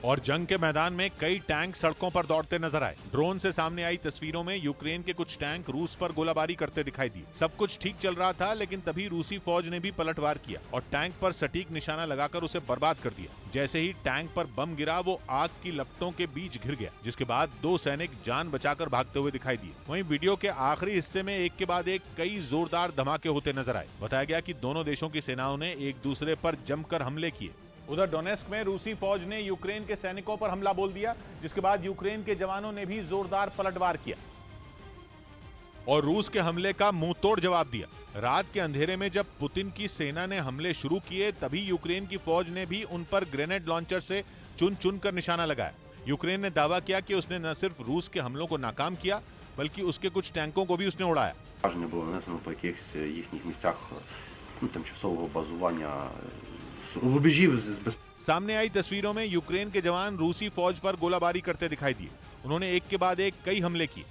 और जंग के मैदान में कई टैंक सड़कों पर दौड़ते नजर आए। ड्रोन से सामने आई तस्वीरों में यूक्रेन के कुछ टैंक रूस पर गोलाबारी करते दिखाई दिए। सब कुछ ठीक चल रहा था, लेकिन तभी रूसी फौज ने भी पलटवार किया और टैंक पर सटीक निशाना लगाकर उसे बर्बाद कर दिया। जैसे ही टैंक पर बम गिरा, वो आग की लपटों के बीच घिर गया, जिसके बाद 2 सैनिक जान बचाकर भागते हुए दिखाई दिए। वहीं वीडियो के आखिरी हिस्से में एक के बाद एक कई जोरदार धमाके होते नजर आए। बताया गया कि दोनों देशों की सेनाओं ने एक दूसरे पर जमकर हमले किए। उधर डोनेस्क में रूसी फौज ने यूक्रेन के सैनिकों पर हमला बोल दिया, जिसके बाद यूक्रेन के जवानों ने भी जोरदार पलटवार किया और रूस के हमले का मुंह तोड़ जवाब दिया। रात के अंधेरे में जब पुतिन की सेना ने हमले शुरू किए, तभी यूक्रेन की फौज ने भी उन पर ग्रेनेड लॉन्चर से चुन चुन कर निशाना लगाया। यूक्रेन ने दावा किया कि उसने न सिर्फ रूस के हमलों को नाकाम किया, बल्कि उसके कुछ टैंकों को भी उसने उड़ाया। सामने आई तस्वीरों में यूक्रेन के जवान रूसी फौज पर गोलाबारी करते दिखाई दिए। उन्होंने एक के बाद एक कई हमले किए।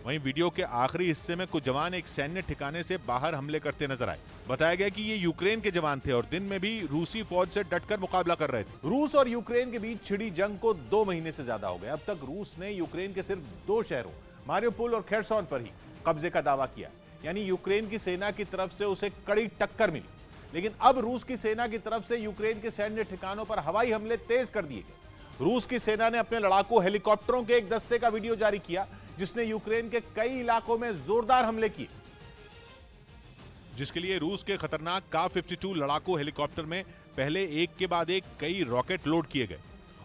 वहीं वीडियो के आखिरी हिस्से में कुछ जवान एक सैन्य ठिकाने से बाहर हमले करते नजर आए। बताया गया कि ये यूक्रेन के जवान थे और दिन में भी रूसी फौज से डटकर मुकाबला कर रहे थे। रूस और यूक्रेन के बीच छिड़ी जंग को 2 महीने से ज्यादा हो गए। अब तक रूस ने यूक्रेन के सिर्फ 2 शहरों मारियोपोल और खेरसोन पर ही कब्जे का दावा किया, यानी यूक्रेन की सेना की तरफ से उसे कड़ी टक्कर मिली। लेकिन अब रूस की सेना की तरफ से यूक्रेन के सैन्य ठिकानों पर हवाई हमले तेज कर दिए गए। रूस की सेना ने अपने लड़ाकू हेलीकॉप्टरों के एक दस्ते का वीडियो जारी किया, जिसने यूक्रेन के कई इलाकों में जोरदार हमले किए, जिसके लिए रूस के खतरनाक का-52 लड़ाकू हेलीकॉप्टर में पहले एक के बाद एक कई रॉकेट लोड किए गए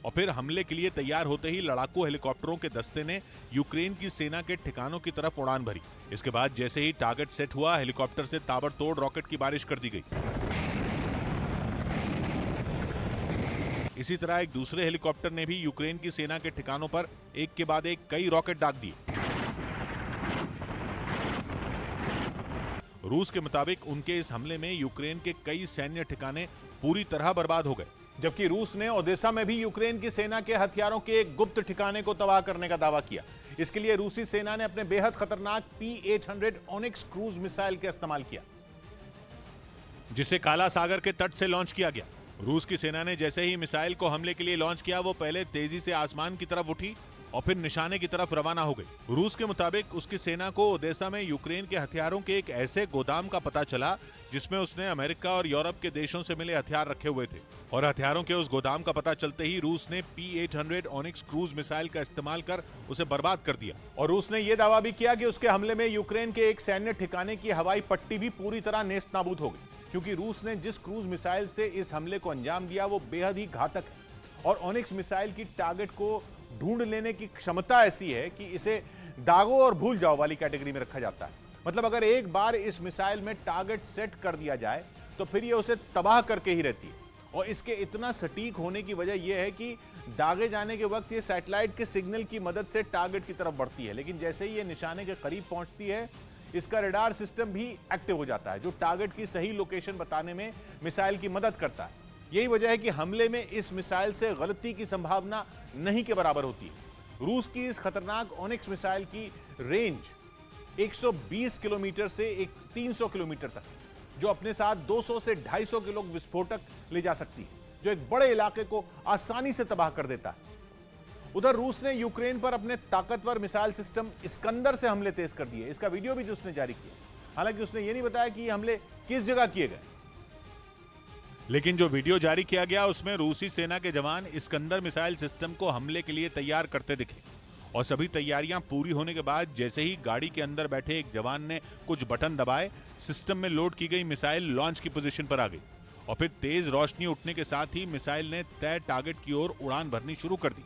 और फिर हमले के लिए तैयार होते ही लड़ाकू हेलीकॉप्टरों के दस्ते ने यूक्रेन की सेना के ठिकानों की तरफ उड़ान भरी। इसके बाद जैसे ही टारगेट सेट हुआ, हेलीकॉप्टर से ताबड़तोड़ रॉकेट की बारिश कर दी गई। इसी तरह एक दूसरे हेलीकॉप्टर ने भी यूक्रेन की सेना के ठिकानों पर एक के बाद एक कई रॉकेट दाग दिए। रूस के मुताबिक उनके इस हमले में यूक्रेन के कई सैन्य ठिकाने पूरी तरह बर्बाद हो गए, जबकि रूस ने ओडेसा में भी यूक्रेन की सेना के हथियारों के एक गुप्त ठिकाने को तबाह करने का दावा किया। इसके लिए रूसी सेना ने अपने बेहद खतरनाक P-800 ओनिक्स क्रूज मिसाइल का इस्तेमाल किया, जिसे काला सागर के तट से लॉन्च किया गया। रूस की सेना ने जैसे ही मिसाइल को हमले के लिए लॉन्च किया, वो पहले तेजी से आसमान की तरफ उठी और फिर निशाने की तरफ रवाना हो गई। रूस के मुताबिक उसकी सेना को ओडेसा में यूक्रेन के हथियारों के एक ऐसे गोदाम का पता चला, जिसमें उसने अमेरिका और यूरोप के देशों से मिले हथियार रखे हुए थे। और हथियारों के उस गोदाम का पता चलते ही रूस ने P-800 ओनिक्स क्रूज मिसाइल का इस्तेमाल कर उसे बर्बाद कर दिया। और रूस ने यह दावा भी किया कि उसके हमले में यूक्रेन के एक सैन्य ठिकाने की हवाई पट्टी भी पूरी तरह नेस्त नाबूद हो गई, क्योंकि रूस ने जिस क्रूज मिसाइल से इस हमले को अंजाम दिया वो बेहद ही घातक है और ओनिक्स मिसाइल की टारगेट को ढूंढ लेने की क्षमता ऐसी है कि इसे दागो और भूल जाओ वाली कैटेगरी में रखा जाता है। मतलब अगर एक बार इस मिसाइल में टारगेट सेट कर दिया जाए तो फिर ये उसे तबाह करके ही रहती है। और इसके इतना सटीक होने की वजह यह है कि दागे जाने के वक्त ये सैटेलाइट के सिग्नल की मदद से टारगेट की तरफ बढ़ती है, लेकिन जैसे ही ये निशाने के करीब पहुंचती है, इसका रडार सिस्टम भी एक्टिव हो जाता है, जो टारगेट की सही लोकेशन बताने में मिसाइल की मदद करता है। यही वजह है कि हमले में इस मिसाइल से गलती की संभावना नहीं के बराबर होती है। रूस की इस खतरनाक ओनिक्स मिसाइल की रेंज 120 किलोमीटर से 300 किलोमीटर तक, जो अपने साथ 200 से 250 किलो विस्फोटक ले जा सकती है। जो एक बड़े इलाके को आसानी से तबाह कर देता है। उधर रूस ने यूक्रेन पर अपने ताकतवर मिसाइल सिस्टम इस्कंदर से हमले तेज कर दिए। इसका वीडियो भी जो उसने जारी किया, हालांकि उसने यह नहीं बताया कि ये हमले किस जगह किए गए, लेकिन जो वीडियो जारी किया गया उसमें रूसी सेना के जवान इस्कंदर मिसाइल सिस्टम को हमले के लिए तैयार करते दिखे। और सभी तैयारियां पूरी होने के बाद जैसे ही गाड़ी के अंदर बैठे एक जवान ने कुछ बटन दबाए, सिस्टम में लोड की गई मिसाइल लॉन्च की पोजीशन पर आ गई और फिर तेज रोशनी उठने के साथ ही मिसाइल ने तय टारगेट की ओर उड़ान भरनी शुरू कर दी।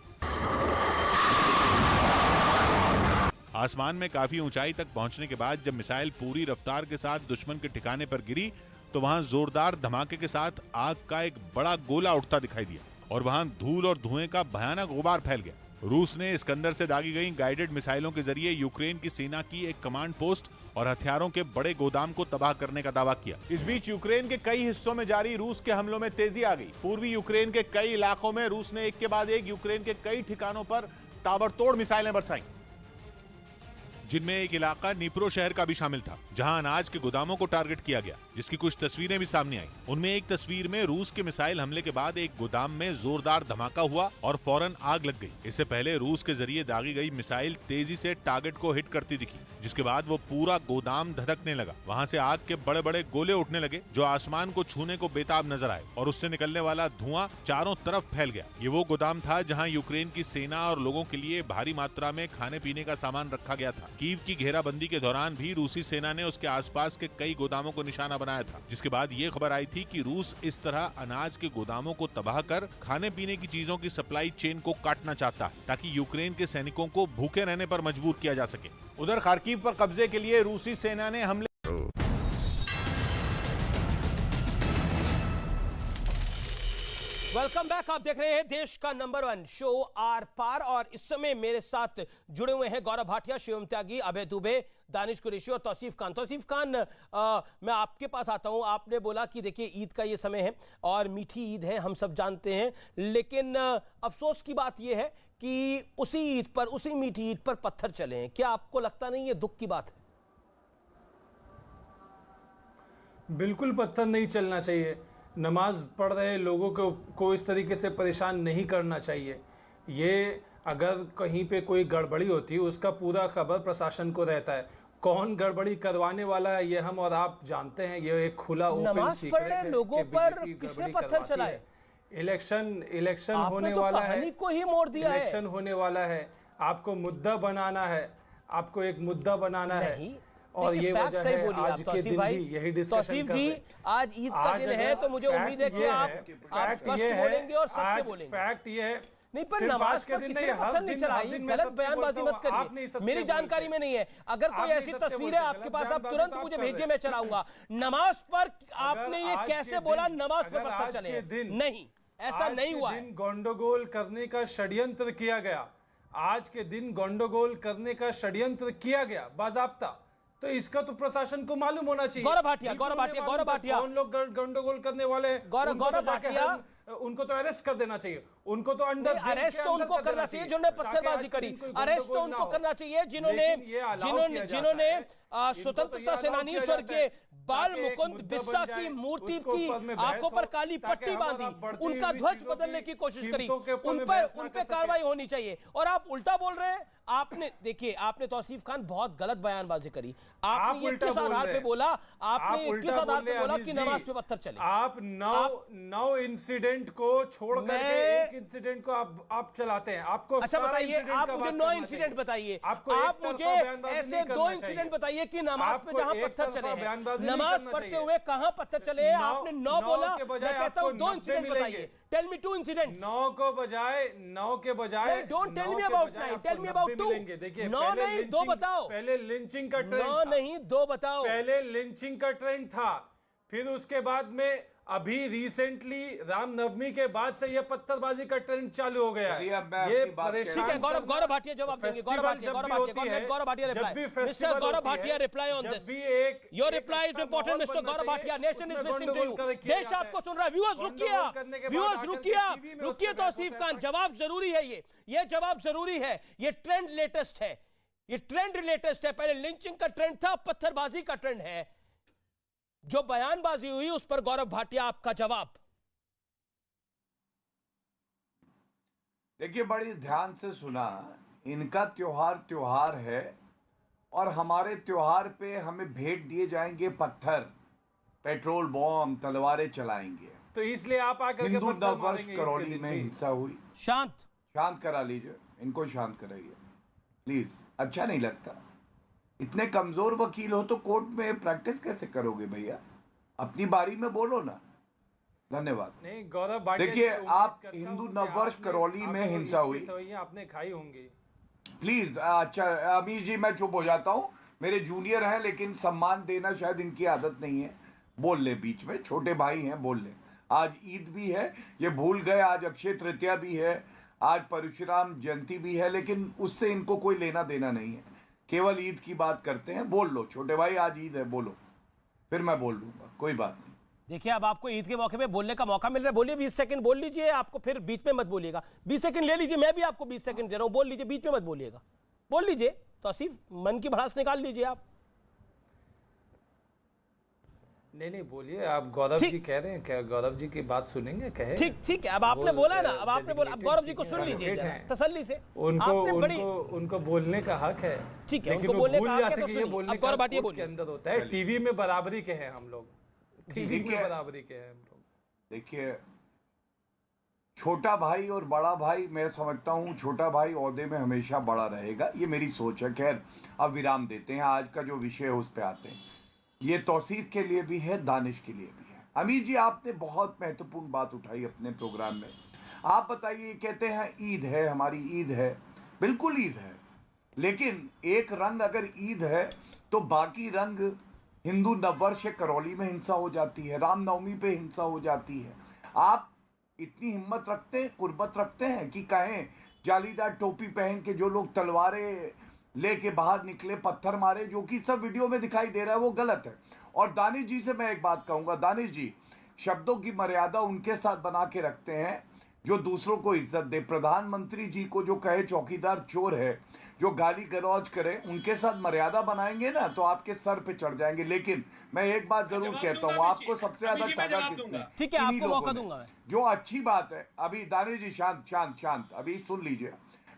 आसमान में काफी ऊंचाई तक पहुंचने के बाद जब मिसाइल पूरी रफ्तार के साथ दुश्मन के ठिकाने पर गिरी तो वहां जोरदार धमाके के साथ आग का एक बड़ा गोला उठता दिखाई दिया और वहां धूल और धुएं का भयानक गुबार फैल गया। रूस ने इस्कंदर से दागी गई गाइडेड मिसाइलों के जरिए यूक्रेन की सेना की एक कमांड पोस्ट और हथियारों के बड़े गोदाम को तबाह करने का दावा किया। इस बीच यूक्रेन के कई हिस्सों में जारी रूस के हमलों में तेजी आ गई। पूर्वी यूक्रेन के कई इलाकों में रूस ने एक के बाद एक यूक्रेन के कई ठिकानों पर ताबड़तोड़ मिसाइलें बरसाई, जिनमें एक इलाका निप्रो शहर का भी शामिल था, जहां अनाज के गोदामों को टारगेट किया गया, जिसकी कुछ तस्वीरें भी सामने आई। उनमें एक तस्वीर में रूस के मिसाइल हमले के बाद एक गोदाम में जोरदार धमाका हुआ और फौरन आग लग गई। इससे पहले रूस के जरिए दागी गई मिसाइल तेजी से टारगेट को हिट करती दिखी, जिसके बाद वो पूरा गोदाम धधकने लगा। वहां से आग के बड़े बड़े गोले उठने लगे जो आसमान को छूने को बेताब नजर आए और उससे निकलने वाला धुआं चारों तरफ फैल गया। ये वो गोदाम था जहां यूक्रेन की सेना और लोगों के लिए भारी मात्रा में खाने पीने का सामान रखा गया था। कीव की घेराबंदी के दौरान भी रूसी सेना ने उसके आसपास के कई गोदामों को निशाना बनाया था, जिसके बाद ये खबर आई थी कि रूस इस तरह अनाज के गोदामों को तबाह कर खाने पीने की चीजों की सप्लाई चेन को काटना चाहता है ताकि यूक्रेन के सैनिकों को भूखे रहने पर मजबूर किया जा सके। उधर खार्किव पर कब्जे के लिए रूसी सेना ने हमले वेलकम बैक। आप देख रहे हैं देश का नंबर 1 शो आर पार और इस समय मेरे साथ जुड़े हुए हैं गौरव भाटिया, शिवम त्यागी, अभय दुबे, दानिश कुरैशी और तौसीफ खान। तौसीफ खान, मैं आपके पास आता हूं। आपने बोला कि देखिए ईद का ये समय है और मीठी ईद है, हम सब जानते हैं, लेकिन अफसोस की बात यह है कि उसी ईद पर, उसी मीठी ईद पर पत्थर चले हैं। क्या आपको लगता नहीं ये दुख की बात है? बिल्कुल पत्थर नहीं चलना चाहिए। नमाज पढ़ रहे लोगों को इस तरीके से परेशान नहीं करना चाहिए। ये अगर कहीं पे कोई गड़बड़ी होती है उसका पूरा खबर प्रशासन को रहता है। कौन गड़बड़ी करवाने वाला है ये हम और आप जानते हैं। ये एक खुला ओपन सीक्रेट है। नमाज पढ़ रहे लोगों पर किसने पत्थर चलाए? इलेक्शन होने वाला है, कहानी को ही मोड़ दिया है। इलेक्शन होने वाला है, आपको मुद्दा बनाना है, आपको एक मुद्दा बनाना है और ये वजह है आज के दिन भी यही डिस्कशन कर रहे हैं। आज ईद का दिन है तो मुझे उम्मीद है कि आप स्पष्ट बोलेंगे और सत्य बोलेंगे। फैक्ट ये है नहीं, पर नमाज पर किसी ने पत्थर नहीं चलाई। गलत बयानबाजी मत करिए, मेरी जानकारी में नहीं है। अगर कोई ऐसी तस्वीर है आपके पास, आप तुरंत मुझे भेजिए, मैं चलाऊंगा। नमाज पर आपने ये कैसे बोला नमाज पर पत्थर चले? नहीं, ऐसा नहीं हुआ है। गंडगोल करने का षड्यंत्र किया गया। आज के दिन गंडगोल करने का षड्यंत्र किया गया बाज़ाब्ता, तो इसका तो प्रशासन को मालूम होना चाहिए। गौरव भाटिया कौन लोग गंडगोल करने वाले हैं? गौरव भाटिया, उनको तो अरेस्ट कर देना चाहिए। उनको तो अंडर अरेस्ट तो उनको करना चाहिए जिन्होंने पत्थरबाजी करी। अरेस्ट तो उनको करना चाहिए जिन्होंने स्वतंत्रता सेनानी स्वर्गीय बाल मुकुंद बिस्सा की मूर्ति की आंखों पर काली पट्टी बांधी, उनका ध्वज बदलने की कोशिश करी, उन पे कार्रवाई होनी चाहिए। और आप उल्टा बोल रहे हैं। आपने देखिए, आपने तौसीफ खान बहुत गलत बयानबाजी करी। आपने ये किस आधार पे बोला? आपने किस आधार पे बोला कि नमाज पे पत्थर चले? आप नौ इंसिडेंट को छोड़ करके एक इंसिडेंट को आप चलाते हैं। आपको अच्छा बताइए, आप मुझे 9 इंसिडेंट बताइए। आप मुझे ऐसे 2 इंसिडेंट बताइए कि नमाज पे जहां पत्थर चले हैं, नमाज पढ़ते हुए कहां पत्थर चले? आपने 9 बोला, मैं कहता हूं 2 इंसिडेंट बताइए। Tell me 2 incidents. 9 के बजाय don't tell me about 9, tell me about 2। देखिए 9 नहीं 2 बताओ। पहले लिंचिंग का ट्रेंड 9 नहीं 2 बताओ। पहले लिंचिंग का ट्रेंड था, फिर उसके बाद में अभी रिसेंटली रामनवमी के बाद से ये पत्थरबाजी का ट्रेंड चालू हो गया है। ये ठीक है, गौरव भाटिया जवाब देंगे। Gaurav Bhatia reply on this. Your reply is important mister Gaurav Bhatia. Nation is listening to you. देश आपको सुन रहा है। व्यूअर्स रुकिए तौसीफ खान, जवाब जरूरी है। ये जवाब जरूरी है। ये ट्रेंड लेटेस्ट है, ये ट्रेंड लेटेस्ट है। पहले लिंचिंग का ट्रेंड था, पत्थरबाजी का ट्रेंड है। जो बयानबाजी हुई उस पर गौरव भाटिया आपका जवाब। देखिए बड़ी ध्यान से सुना, इनका त्योहार है और हमारे त्योहार पे हमें भेंट दिए जाएंगे पत्थर, पेट्रोल बॉम्ब, तलवारें चलाएंगे। तो इसलिए आप आकर के हिंदू पत्थर नववर्ष मारेंगे ईद के करौली दिन में भी। हिंसा हुई, शांत करा लीजिए, इनको शांत कराइए प्लीज। अच्छा नहीं लगता, इतने कमजोर वकील हो तो कोर्ट में प्रैक्टिस कैसे करोगे भैया? अपनी बारी में बोलो ना। धन्यवाद। नहीं गौरव भाटिया, देखिए, उम्मीद आप करता हिंदू हूं कि नववर्ष आपने करौली में आपको हिंसा ईद की हुई। सवैयां आपने खाई होंगी। प्लीज अच्छा अमीर जी, मैं चुप हो जाता हूँ, मेरे जूनियर हैं लेकिन सम्मान देना शायद इनकी आदत नहीं है। बोल ले बीच में, छोटे भाई हैं, बोल ले। आज ईद भी है, ये भूल गए, आज अक्षय तृतीया भी है, आज परशुराम जयंती भी है, लेकिन उससे इनको कोई लेना देना नहीं है, केवल ईद की बात करते हैं। बोल लो छोटे भाई, आज ईद है, बोलो, फिर मैं बोल लूंगा, कोई बात नहीं। देखिए अब आपको ईद के मौके पे बोलने का मौका मिल रहा है, बोलिए 20 सेकंड बोल लीजिए, आपको फिर बीच में मत बोलिएगा। 20 सेकंड ले लीजिए, मैं भी आपको 20 सेकंड दे रहा हूं, बोल लीजिए, बीच में मत बोलिएगा, बोल लीजिए। तो आसिफ, मन की भड़ास निकाल लीजिए आप। नहीं बोलिए, आप गौरव जी कह रहे हैं, क्या गौरव जी की बात सुनेंगे? कहे ठीक है, अब आपने बोला ना, अब आपने बोला, अब गौरव जी को सुन लीजिए जरा तसल्ली से। उनको बोलने का हक है, ठीक है, लेकिन उनको वो बोलने भूल का हक है, जाते तो कि ये सुनिए। बोलने अब गौरव का भाटिया कोर्ट के बोलिए। अंदर होता है। टीवी में बराबरी के हैं हम लोग, टीवी में देखिए, बराबरी के हैं हम लोग। देखिए, छोटा भाई और बड़ा भाई, मैं समझता हूँ छोटा भाई ओहदे में हमेशा बड़ा रहेगा, ये मेरी सोच है। खैर अब विराम देते हैं, आज का जो विषय है उस पे आते हैं। ये तौसीफ के लिए भी है, दानिश के लिए भी है। अमीर जी, आपने बहुत महत्वपूर्ण बात उठाई अपने प्रोग्राम में। आप बताइए, कहते हैं ईद है, हमारी ईद है, बिल्कुल ईद है, लेकिन एक रंग अगर ईद है तो बाकी रंग, हिंदू नववर्ष करौली में हिंसा हो जाती है, रामनवमी पे हिंसा हो जाती है। आप इतनी हिम्मत रखते हैं, कुर्बत रखते हैं कि कहें जालीदार टोपी पहन के जो लोग तलवारें लेके बाहर निकले, पत्थर मारे, जो कि सब वीडियो में दिखाई दे रहा है, वो गलत है। और दानिश जी से मैं एक बात कहूंगा, दानिश जी शब्दों की मर्यादा उनके साथ बना के रखते हैं जो दूसरों को इज्जत दे। प्रधानमंत्री जी को जो कहे चौकीदार चोर है, जो गाली गलौज करे, उनके साथ मर्यादा बनाएंगे ना तो आपके सर पे चढ़ जाएंगे। लेकिन मैं एक बात जरूर कहता हूँ, आपको सबसे ज्यादा ठगा किसने? ठीक है, आपको मौका दूंगा मैं। जो अच्छी बात है, अभी दानिश जी शांत, अभी सुन लीजिए,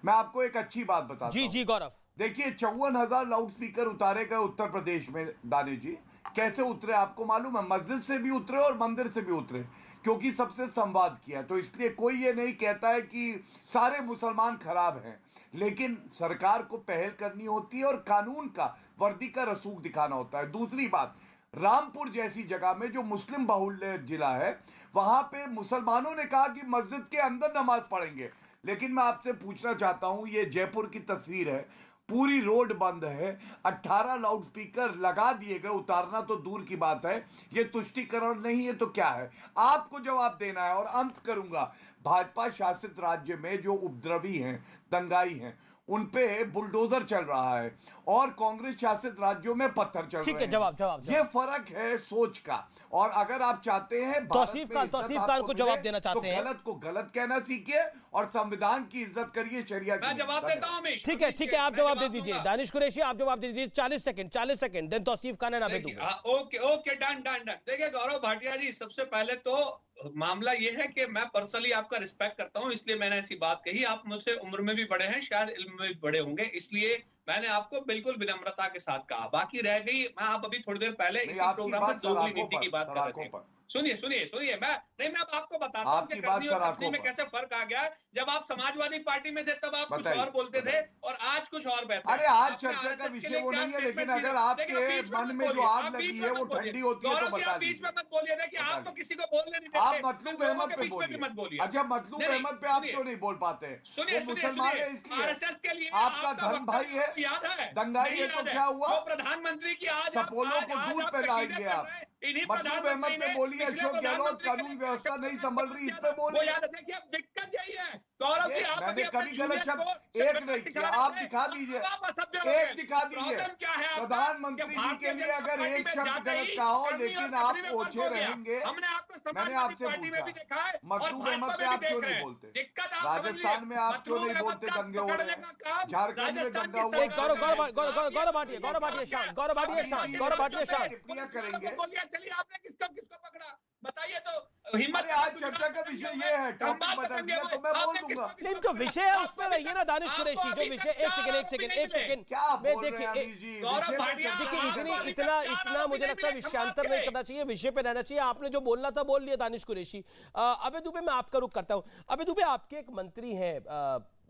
मैं आपको एक अच्छी बात बताता हूँ। जी गौरव, देखिए 54,000 लाउड स्पीकर उतारे गए उत्तर प्रदेश में। दानिश जी कैसे उतरे आपको मालूम है? मस्जिद से भी उतरे और मंदिर से भी उतरे, क्योंकि सबसे संवाद किया। तो इसलिए कोई ये नहीं कहता है कि सारे मुसलमान खराब हैं, लेकिन सरकार को पहल करनी होती है और कानून का, वर्दी का रसूख दिखाना होता है। दूसरी बात, रामपुर जैसी जगह में जो मुस्लिम बहुल्य जिला है, वहां पे मुसलमानों ने कहा कि मस्जिद के अंदर नमाज पढ़ेंगे। लेकिन मैं आपसे पूछना चाहता हूं, ये जयपुर की तस्वीर है, पूरी रोड बंद है, 18 लाउड स्पीकर लगा दिए गए, उतारना तो दूर की बात है। ये तुष्टीकरण नहीं है तो क्या है? आपको जवाब देना है। और अंत करूंगा, भाजपा शासित राज्य में जो उपद्रवी हैं, दंगाई हैं, उन पे बुलडोजर चल रहा है और कांग्रेस शासित राज्यों में पत्थर चल रहे हैं। जवाब। ये फर्क है सोच का। और अगर आप चाहते हैं तौसीफ खान को जवाब देना चाहते हैं, गलत को गलत कहना सीखिए और संविधान की इज्जत करिए, शरिया की। मैं जवाब देता हूं। ठीक है, आप जवाब दे दीजिए। दानिश कुरैशी, आप जवाब दे दीजिए। 40 सेकंड, देन तौसीफ खान ना दूंगा। Okay, done. देखिए गौरव भाटिया जी, सबसे पहले तो मामला ये है कि मैं पर्सनली आपका रिस्पेक्ट करता हूं, इसलिए मैंने ऐसी बात कही। आप मुझसे उम्र में भी बड़े हैं, शायद इल्म में भी बड़े होंगे, इसलिए मैंने आपको बिल्कुल विनम्रता के साथ कहा। बाकी रह गई, मैं आप अभी थोड़ी देर पहले इसी प्रोग्राम में दोगली नीति की बात कर रहे थे। सुनिए, मैं अब आपको बताता हूँ कि करनी और करनी में कैसे फर्क आ गया। जब आप समाजवादी पार्टी में थे तब आप कुछ और बोलते थे और आज कुछ और बेहतर। अरे आज चर्चा का विषय वो नहीं है, लेकिन अगर आपके मन में जो आग लगी है वो ठंडी होती है तो बता दीजिए। बीच में मत बोलिए कि आप तो किसी को बोलने नहीं देते। आप मतलूब अहमद पे बोलिए। अच्छा, मतलूब अहमद पे आप क्यों नहीं बोल पाते? सुनिए, मुसलमान है इसलिए आरएसएस के लिए आपका धर्म भाई है, याद है, दंगाई है, तो क्या हुआ? प्रधानमंत्री की आज सपोलों को दूध पे लाएंगे आप। मतलूब अहमद पे बोलिए, अशोक गहलोत कानून व्यवस्था नहीं संभल रही, इस पे बोलिए। देखिए अब दिक्कत यही है गौरव जी, मैंने कभी गलत शब्द एक नहीं किया। आप दिखा दीजिए, एक दिखा दीजिए। प्रधानमंत्री जी के लिए अगर एक शब्द गलत कहा हो, लेकिन आप ओछे रहेंगे। मैंने आपसे पूछा, मतलूब अहमद पे आप क्यों नहीं बोलते? राजस्थान में आप क्यों नहीं बोलते दंगे हो रहे हैं? झारखंड में दंगा हुआ। गौरव भाटिया शांत। टिप्पणियां करेंगे। चलिए आपने किसको पकड़ा? था? बताइए तो हिम्मत। अरे आज चर्चा का विषय ये है, टॉपिक बदल दिया तो मैं बोल दूंगा। नहीं तो विषय है उस पर रहिए ना दानिश कुरैशी, जो विषय एक सेकंड क्या मैं बोल रहे हैं अमीर जी? देखिए इतना मुझे लगता है विषयांतर नहीं करना चाहिए, विषय पे रहना चाहिए। आपने जो बोलना था बोल लिया दानिश कुरैशी। अबे दुबे मैं आपका रुख करता हूं। अबे दुबे आपके एक मंत्री हैं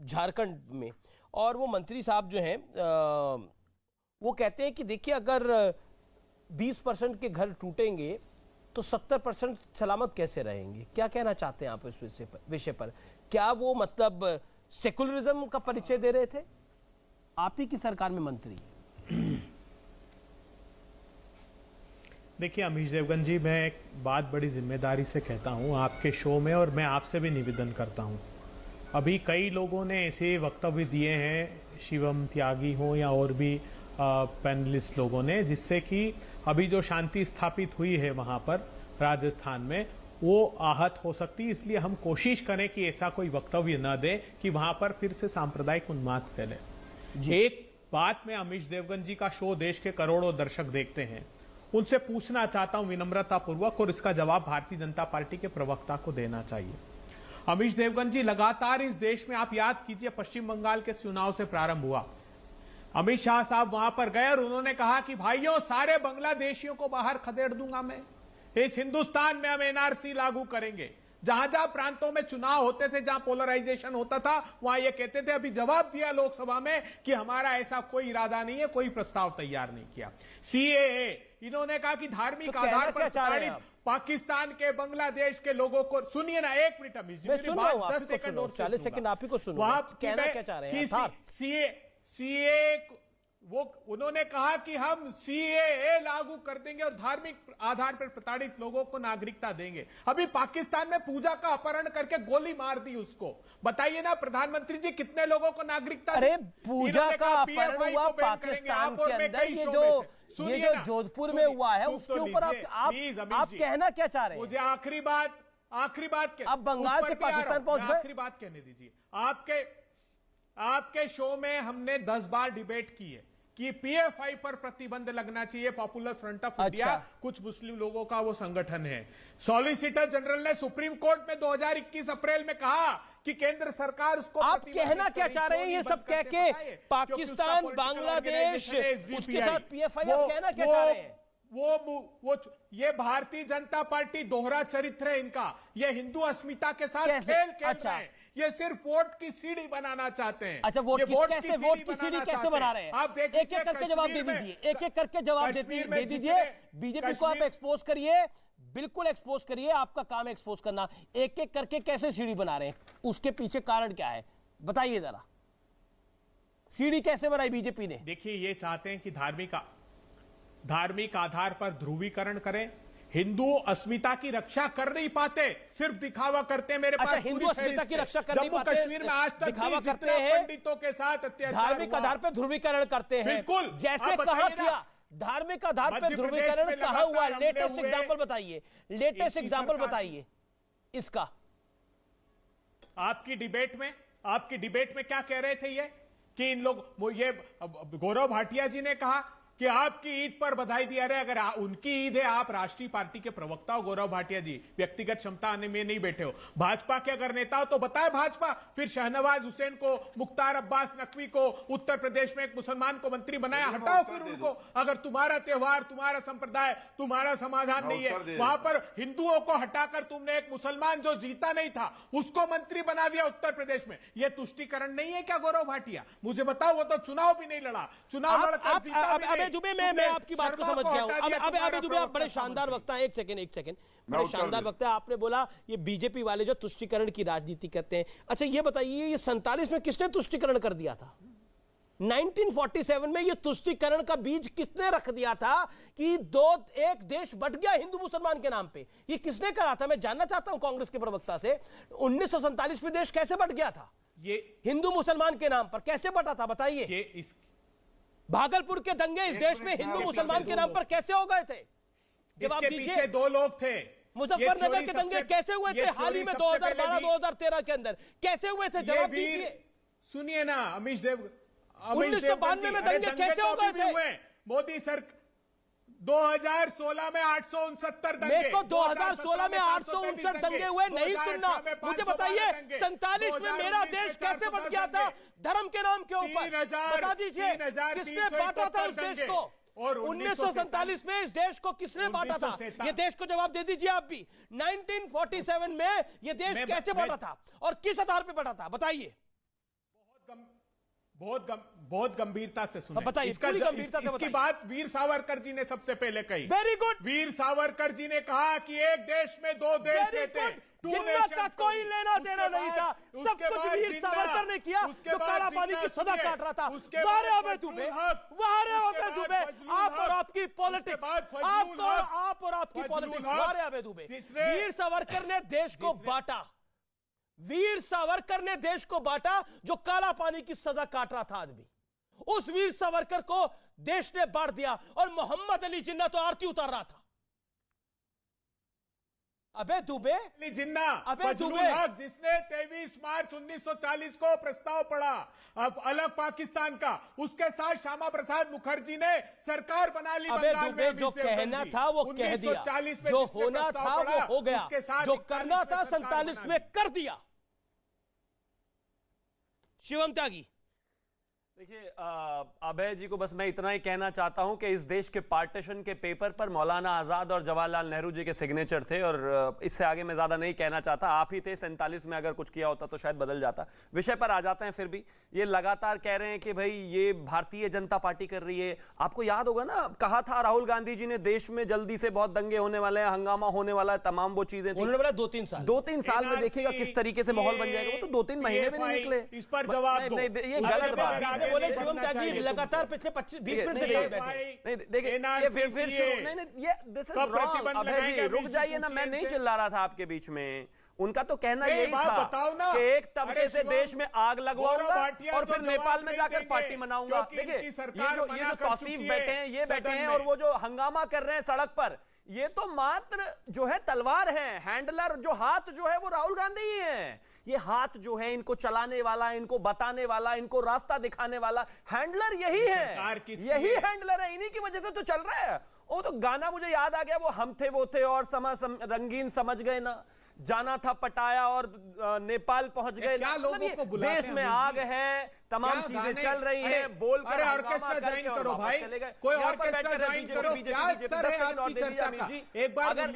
झारखंड में, और वो मंत्री साहब जो हैं वो कहते हैं कि देखिए अगर 20% के घर टूटेंगे तो 70% सलामत कैसे रहेंगे? क्या कहना चाहते हैं आप इस विषय पर? क्या वो मतलब सेकुलरिज्म का परिचय दे रहे थे? आप ही की सरकार में मंत्री। देखिए अमीश देवगन जी, मैं एक बात बड़ी जिम्मेदारी से कहता हूं आपके शो में, और मैं आपसे भी निवेदन करता हूं। अभी कई लोगों ने ऐसे वक्तव्य दिए हैं, शिवम त्यागी हो या और भी पैनलिस्ट लोगों ने, जिससे कि अभी जो शांति स्थापित हुई है वहां पर राजस्थान में वो आहत हो सकती है। इसलिए हम कोशिश करें कि ऐसा कोई वक्तव्य न दे कि वहां पर फिर से सांप्रदायिक उन्माद फैले। एक बात मैं अमीश देवगन जी का शो देश के करोड़ों दर्शक देखते हैं, उनसे पूछना चाहता हूं विनम्रता पूर्वक, और इसका जवाब भारतीय जनता पार्टी के प्रवक्ता को देना चाहिए। अमीश देवगन जी, लगातार इस देश में आप याद कीजिए पश्चिम बंगाल के चुनाव से प्रारंभ हुआ, अमित शाह साहब वहां पर गए और उन्होंने कहा कि भाइयों सारे बांग्लादेशियों को बाहर खदेड़ दूंगा मैं, इस हिंदुस्तान में हम एनआरसी लागू करेंगे। जहां जहां प्रांतों में चुनाव होते थे, जहां पोलराइजेशन होता था, वहां ये कहते थे। अभी जवाब दिया लोकसभा में कि हमारा ऐसा कोई इरादा नहीं है, कोई प्रस्ताव तैयार नहीं किया। सीएए, इन्होंने कहा कि धार्मिक आधार पर प्रताड़ित पाकिस्तान के बांग्लादेश के लोगों को, सुनिए ना एक मिनट अमीश जी, मेरी बात 10 सेकंड और 40 सेकंड आप ही को सुनो। कहना क्या चाह रहे हैं? सीए वो उन्होंने कहा कि हम सीएए लागू कर देंगे और धार्मिक आधार पर प्रताड़ित लोगों को नागरिकता देंगे। अभी पाकिस्तान में पूजा का अपहरण करके गोली मार दी उसको। बताइए ना प्रधानमंत्री जी, कितने लोगों को नागरिकता? अरे पूजा का अपहरण हुआ पाकिस्तान के अंदर, ये जो जोधपुर में हुआ है उसके ऊपर आप कहना क्या चाह रहे हैं? मुझे आखिरी बात आप बंगाल से पाकिस्तान पहुंच गए। आखिरी बात कहने दीजिए। आपके शो में हमने 10 बार डिबेट की है कि पीएफआई पर प्रतिबंध लगना चाहिए, पॉपुलर फ्रंट ऑफ इंडिया, कुछ मुस्लिम लोगों का वो संगठन है। सॉलिसिटर जनरल ने सुप्रीम कोर्ट में 2021 अप्रैल में कहा कि केंद्र सरकार उसको, आप कहना क्या चाह रहे हैं ये सब कह के? पाकिस्तान, बांग्लादेश, उसके साथ पीएफआई, आप कहना क्या चाह रहे हैं? वो ये भारतीय जनता पार्टी दोहरा चरित्र है इनका, ये हिंदू अस्मिता के साथ खेल रहे हैं। ये सिर्फ वोट की सीढ़ी बनाना चाहते हैं। अच्छा, वोट की सीढ़ी कैसे बना रहे हैं? आप एक एक करके जवाब दे दीजिए, एक एक करके जवाब दे दीजिए। बीजेपी को आप एक्सपोज करिए, बिल्कुल एक्सपोज करिए, आपका काम है एक्सपोज करना। एक एक करके कैसे सीढ़ी बना रहे हैं, उसके पीछे कारण क्या है बताइए जरा। सीढ़ी कैसे बनाई बीजेपी ने? देखिए, ये चाहते हैं कि धार्मिक आधार पर ध्रुवीकरण करें। हिंदू अस्मिता की रक्षा कर नहीं पाते, सिर्फ दिखावा करते हैं। मेरे पास हिंदू अस्मिता की रक्षा कर नहीं पाते, जम्मू कश्मीर में आज तक दिखावा करते हैं, पंडितों के साथ अत्याचार, धार्मिक आधार पर ध्रुवीकरण करते हैं। बिल्कुल, जैसे कहा किया, धार्मिक आधार पर ध्रुवीकरण कहा हुआ, लेटेस्ट एग्जाम्पल बताइए, लेटेस्ट एग्जाम्पल बताइए इसका। आपकी डिबेट में क्या कह रहे थे ये कि इन लोग, ये गौरव भाटिया जी ने कहा कि आपकी ईद पर बधाई दिया रहे। अगर उनकी ईद है, आप राष्ट्रीय पार्टी के प्रवक्ता हो गौरव भाटिया जी, व्यक्तिगत क्षमता आने में नहीं बैठे हो। भाजपा के अगर नेता हो तो बताए भाजपा, फिर शहनवाज हुसैन को, मुख्तार अब्बास नकवी को उत्तर प्रदेश में एक मुसलमान को मंत्री बनाया, हटाओ फिर उनको। अगर तुम्हारा त्योहार, तुम्हारा संप्रदाय, तुम्हारा समाधान नहीं है, वहां पर हिंदुओं को हटाकर तुमने एक मुसलमान जो जीता नहीं था उसको मंत्री बना दिया उत्तर प्रदेश में। यह तुष्टीकरण नहीं है क्या गौरव भाटिया? मुझे बताओ, वो तो चुनाव भी नहीं लड़ा, चुनाव लड़कर जीता भी नहीं। दुबे मैं आपकी बात को समझ गया हूं। अबे दुबे, आप बड़े शानदार वक्ता हैं। एक सेकंड, बड़े शानदार वक्ता है। आपने बोला ये बीजेपी वाले जो तुष्टीकरण की राजनीति करते हैं। अच्छा ये बताइए, ये 47 में किसने तुष्टीकरण कर दिया था? 1947 में ये तुष्टीकरण का बीज किसने रख दिया था कि एक देश बट गया हिंदू मुसलमान के नाम पे? ये किसने करा था? मैं जानना चाहता हूं कांग्रेस के प्रवक्ता से, 1947 में देश कैसे बट गया था? ये हिंदू मुसलमान के नाम पर कैसे बटा था बताइए? भागलपुर के दंगे इस देश में हिंदू मुसलमान के नाम पर कैसे हो गए थे? जवाब दीजिए। 2 लोग थे। मुजफ्फरनगर के दंगे कैसे हुए थे हाल ही में 2012-2013 के अंदर? कैसे हुए थे? जवाब दीजिए। सुनिए ना अमीश देव, 1992 में दंगे कैसे हो गए थे? 2016 में 869 दंगे, मेरे को 2016 में 869 दंगे हुए नहीं सुनना, मुझे बताइए 47 में मेरा देश कैसे बच गया था धर्म के नाम के ऊपर, बता दीजिए किसने बांटा था उस देश को? और 1947 में इस देश को किसने बांटा था? ये देश को जवाब दे दीजिए आप भी। 1947 में ये देश कैसे बांटा था और किस आधार पे बांटा था, बताइए। बहुत गंभीरता से सुने, बताइए, पूरी गंभीरता से इसकी बात वीर सावरकर जी ने सबसे पहले कही। Very good. वीर सावरकर जी ने कहा कि एक देश में दो देश रहते, जिन्ना का कोई लेना देना नहीं था, सब कुछ वीर सावरकर ने किया जो काला पानी की सजा काट रहा था। वारे अबे दुबे, वारे अबे दुबे, आप और आपकी पॉलिटिक्स, आप और आपकी पॉलिटिक्स, वारे अबे दुबे। वीर सावरकर ने देश को बांटा, वीर सावरकर ने देश को बांटा जो काला पानी की सजा काट रहा था आदमी, उस वीर सावरकर को देश ने बांट दिया। और मोहम्मद अली जिन्ना तो आरती उतार रहा था। अबे दुबे, जिन्ना, अबे दुबे, जिसने 23 मार्च 1940 को प्रस्ताव पढ़ा अब अलग पाकिस्तान का, उसके साथ श्यामा प्रसाद मुखर्जी ने सरकार बना ली। अबे दुबे, जो कहना था वो कह दिया, जो होना था वो हो गया, जो करना था 47 में कर दिया। शिवम त्यागी, देखिए अभय जी को बस मैं इतना ही कहना चाहता हूं कि इस देश के पार्टीशन के पेपर पर मौलाना आजाद और जवाहरलाल नेहरू जी के सिग्नेचर थे, और इससे आगे मैं ज्यादा नहीं कहना चाहता। आप ही थे 47 में, अगर कुछ किया होता तो शायद बदल जाता। विषय पर आ जाते हैं। फिर भी ये लगातार कह रहे हैं कि भाई ये भारतीय जनता पार्टी कर रही है। आपको याद होगा ना, कहा था राहुल गांधी जी ने देश में जल्दी से बहुत दंगे होने वाले हैं, हंगामा होने वाला है, तमाम वो चीजें थी। उन्होंने बोला 2-3 साल में देखिएगा किस तरीके से माहौल बन जाएगा। वो तो 2-3 महीने भी नहीं निकले। इस पर जवाब दो। ये गलत बात है। बोले शिवम त्यागी लगातार पिछले 20 मिनट से बैठे। नहीं देखिए, ये फिर शुरू नहीं, ये दिस इज रॉन्ग। अभय जी रुक जाइए ना, मैं नहीं चिल्ला रहा था आपके बीच में। उनका तो कहना यही था कि एक तबके से देश में आग लगवाऊंगा और फिर नेपाल में जाकर पार्टी मनाऊंगा। देखिए ये जो तौसीफ बैठे हैं, ये बैठे हैं, और वो जो हंगामा कर रहे हैं सड़क पर, ये तो मात्र जो है तलवार है, हैंडलर जो हाथ जो है वो राहुल गांधी ही है। ये हाथ जो है इनको चलाने वाला, इनको बताने वाला, इनको रास्ता दिखाने वाला हैंडलर यही है, यही हैंडलर है, इन्हीं की वजह से तो चल रहा है। वो तो गाना मुझे याद आ गया, वो हम थे वो थे और रंगीन समझ गए ना, जाना था पटाया और नेपाल पहुंच गए। मतलब देश में आग है, तमाम चीजें चल रही है, बोलकर ऑर्केस्ट्रा ज्वाइन करो भाई, कोई ऑर्केस्ट्रा ज्वाइन करो। एक बार अगर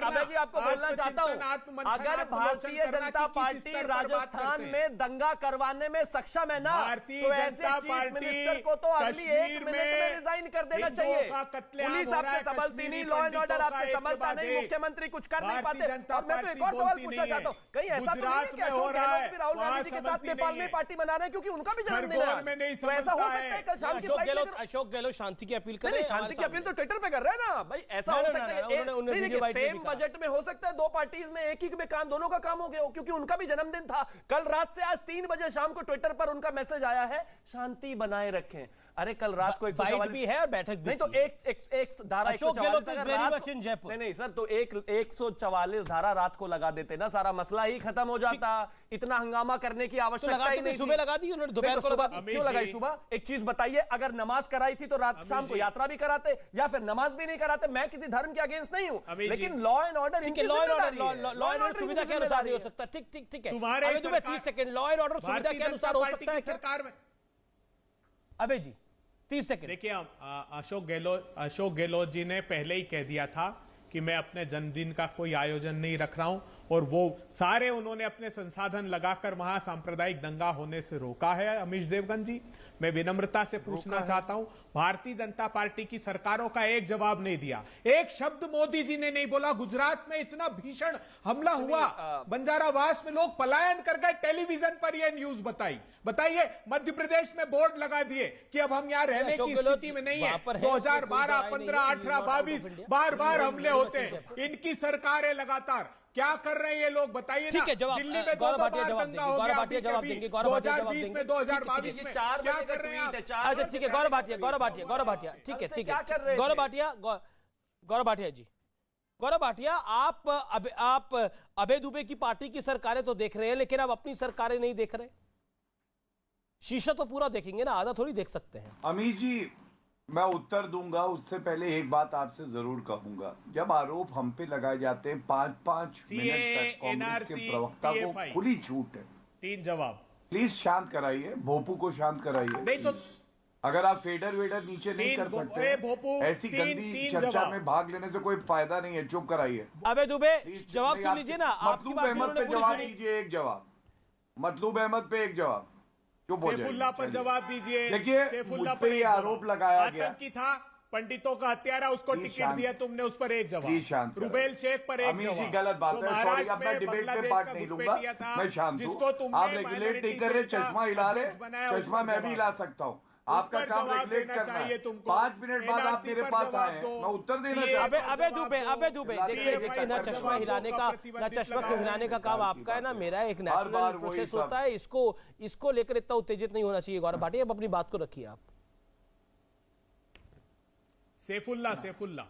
मैं जी आपको बोलना चाहता हूं, अगर भारतीय जनता पार्टी राजस्थान में दंगा करवाने में सक्षम है ना, तो ऐसे चीफ मिनिस्टर को तो अगली 1 मिनट में रिजाइन कर देना चाहिए। पुलिस आपसे संभलती नहीं, लॉ एंड ऑर्डर आपसे संभलता नहीं, मुख्यमंत्री कुछ कर नहीं पाते। और मैं तो एक और सवाल पूछना चाहता हूँ, कहीं ऐसा तो नहीं है कि अशोक गहलोत भी राहुल गांधी जी के साथ नेपाल में पार्टी मना रहे हैं क्योंकि उनका भी जन्मदिन है? तो ऐसा हो सकता है कल शाम की अशोक गहलोत शांति की अपील कर रहे हैं। शांति की अपील तो ट्विटर पे कर रहे हैं ना भाई। ऐसा हो सकता है सेम बजट में हो सकता है 2 पार्टीज में एक ही में काम, दोनों का काम हो गया हो, क्योंकि उनका भी जन्मदिन था। कल रात से आज 3 बजे शाम को ट्विटर पर उनका मैसेज आया है, शांति बनाए रखें। अरे कल रात को 144 भी है और बैठक भी नहीं, तो एक धारा 144 नहीं सर, तो 144 धारा रात को लगा देते ना, सारा मसला ही खत्म हो जाता। इतना हंगामा करने की आवश्यकता ही नहीं। सुबह लगा दी उन्होंने, दोपहर को क्यों लगाई सुबह? एक चीज बताइए, अगर नमाज कराई थी तो रात शाम को यात्रा भी कराते, या फिर नमाज भी नहीं कराते। मैं किसी धर्म के अगेंस्ट नहीं हूं, लेकिन law and order law and order सुविधा के अनुसार नहीं हो सकता। ठीक है, अबे तुम्हें 30 सेकंड, लॉ एंड ऑर्डर सुविधा के अनुसार हो सकता है सरकार में। अबे जी 30 सेकंड। देखिए अशोक गहलोत जी ने पहले ही कह दिया था कि मैं अपने जन्मदिन का कोई आयोजन नहीं रख रहा हूं, और वो सारे उन्होंने अपने संसाधन लगाकर वहां सांप्रदायिक दंगा होने से रोका है। अमीश देवगन जी, मैं विनम्रता से पूछना चाहता हूं, भारतीय जनता पार्टी की सरकारों का एक जवाब नहीं दिया, एक शब्द मोदी जी ने नहीं बोला। गुजरात में इतना भीषण हमला हुआ, बंजारावास में लोग पलायन कर गए, टेलीविजन पर यह न्यूज बताइए। मध्य प्रदेश में बोर्ड लगा दिए कि अब हम यहाँ रहने की स्थिति में नहीं है। 2012, 15, 18, 22 बार हमले होते हैं। इनकी सरकारें लगातार क्या कर रहे हैं ये लोग, बताइए ना। दिल्ली में गौरव भाटिया जवाब देंगे, गौरव भाटिया जवाब देंगे, गौरव भाटिया जवाब देंगे। 2022 में 4 क्या कर रहे हैं? अच्छा ठीक है, गौरव भाटिया ठीक है, गौरव भाटिया जी, गौरव भाटिया, आप अभय दुबे की पार्टी की सरकारें तो देख रहे हैं, लेकिन आप अपनी सरकारें नहीं देख रहे। शीशा तो पूरा देखेंगे ना, आधा थोड़ी देख सकते हैं। अमीश जी, मैं उत्तर दूंगा, उससे पहले एक बात आपसे जरूर कहूंगा। जब आरोप हम पे लगाए जाते हैं 5-5 मिनट तक कांग्रेस के प्रवक्ता को खुली छूट है। 3 जवाब। प्लीज शांत कराइए, भोपू को शांत कराइए। नहीं तो अगर आप फेडर नीचे नहीं कर सकते, ऐसी गंदी चर्चा में भाग लेने से कोई फायदा नहीं है। चुप कराइए। अबे दुबे जवाब सुन लीजिए ना। मतलूब अहमद पे जवाब दीजिए, एक जवाब। मतलूब अहमद पे एक जवाब। चुप हो सैफुल्लाह पर जवाब दीजिए। देखिए, मुझ पे ये आरोप लगाया गया आतंकी था, पंडितों का हत्यारा, उसको टिकट दिया तुमने, उस पर एक जवाब। शांत रुबेल शेख पर एक अमीर जी गलत बात है, सॉरी। अब मैं डिबेट में पार्ट नहीं लूंगा, मैं शांत हूँ। आप रेगुलेट नहीं कर रहे, चश्मा हिला रहे। चश्मा मैं भी हिला सकता हूँ, आपका काम रेगुलेट करना है। 5 मिनट बाद आप मेरे पास आए हैं, मैं उत्तर देना चाहता हूं। अबे दुबे देखिए ना, चश्मा हिलाने का काम आपका है ना मेरा। एक नेचुरल प्रोसेस होता है, इसको लेकर इतना उत्तेजित नहीं होना चाहिए। गौरव भाटिया, अब अपनी बात को रखिए आप। सैफुल्लाह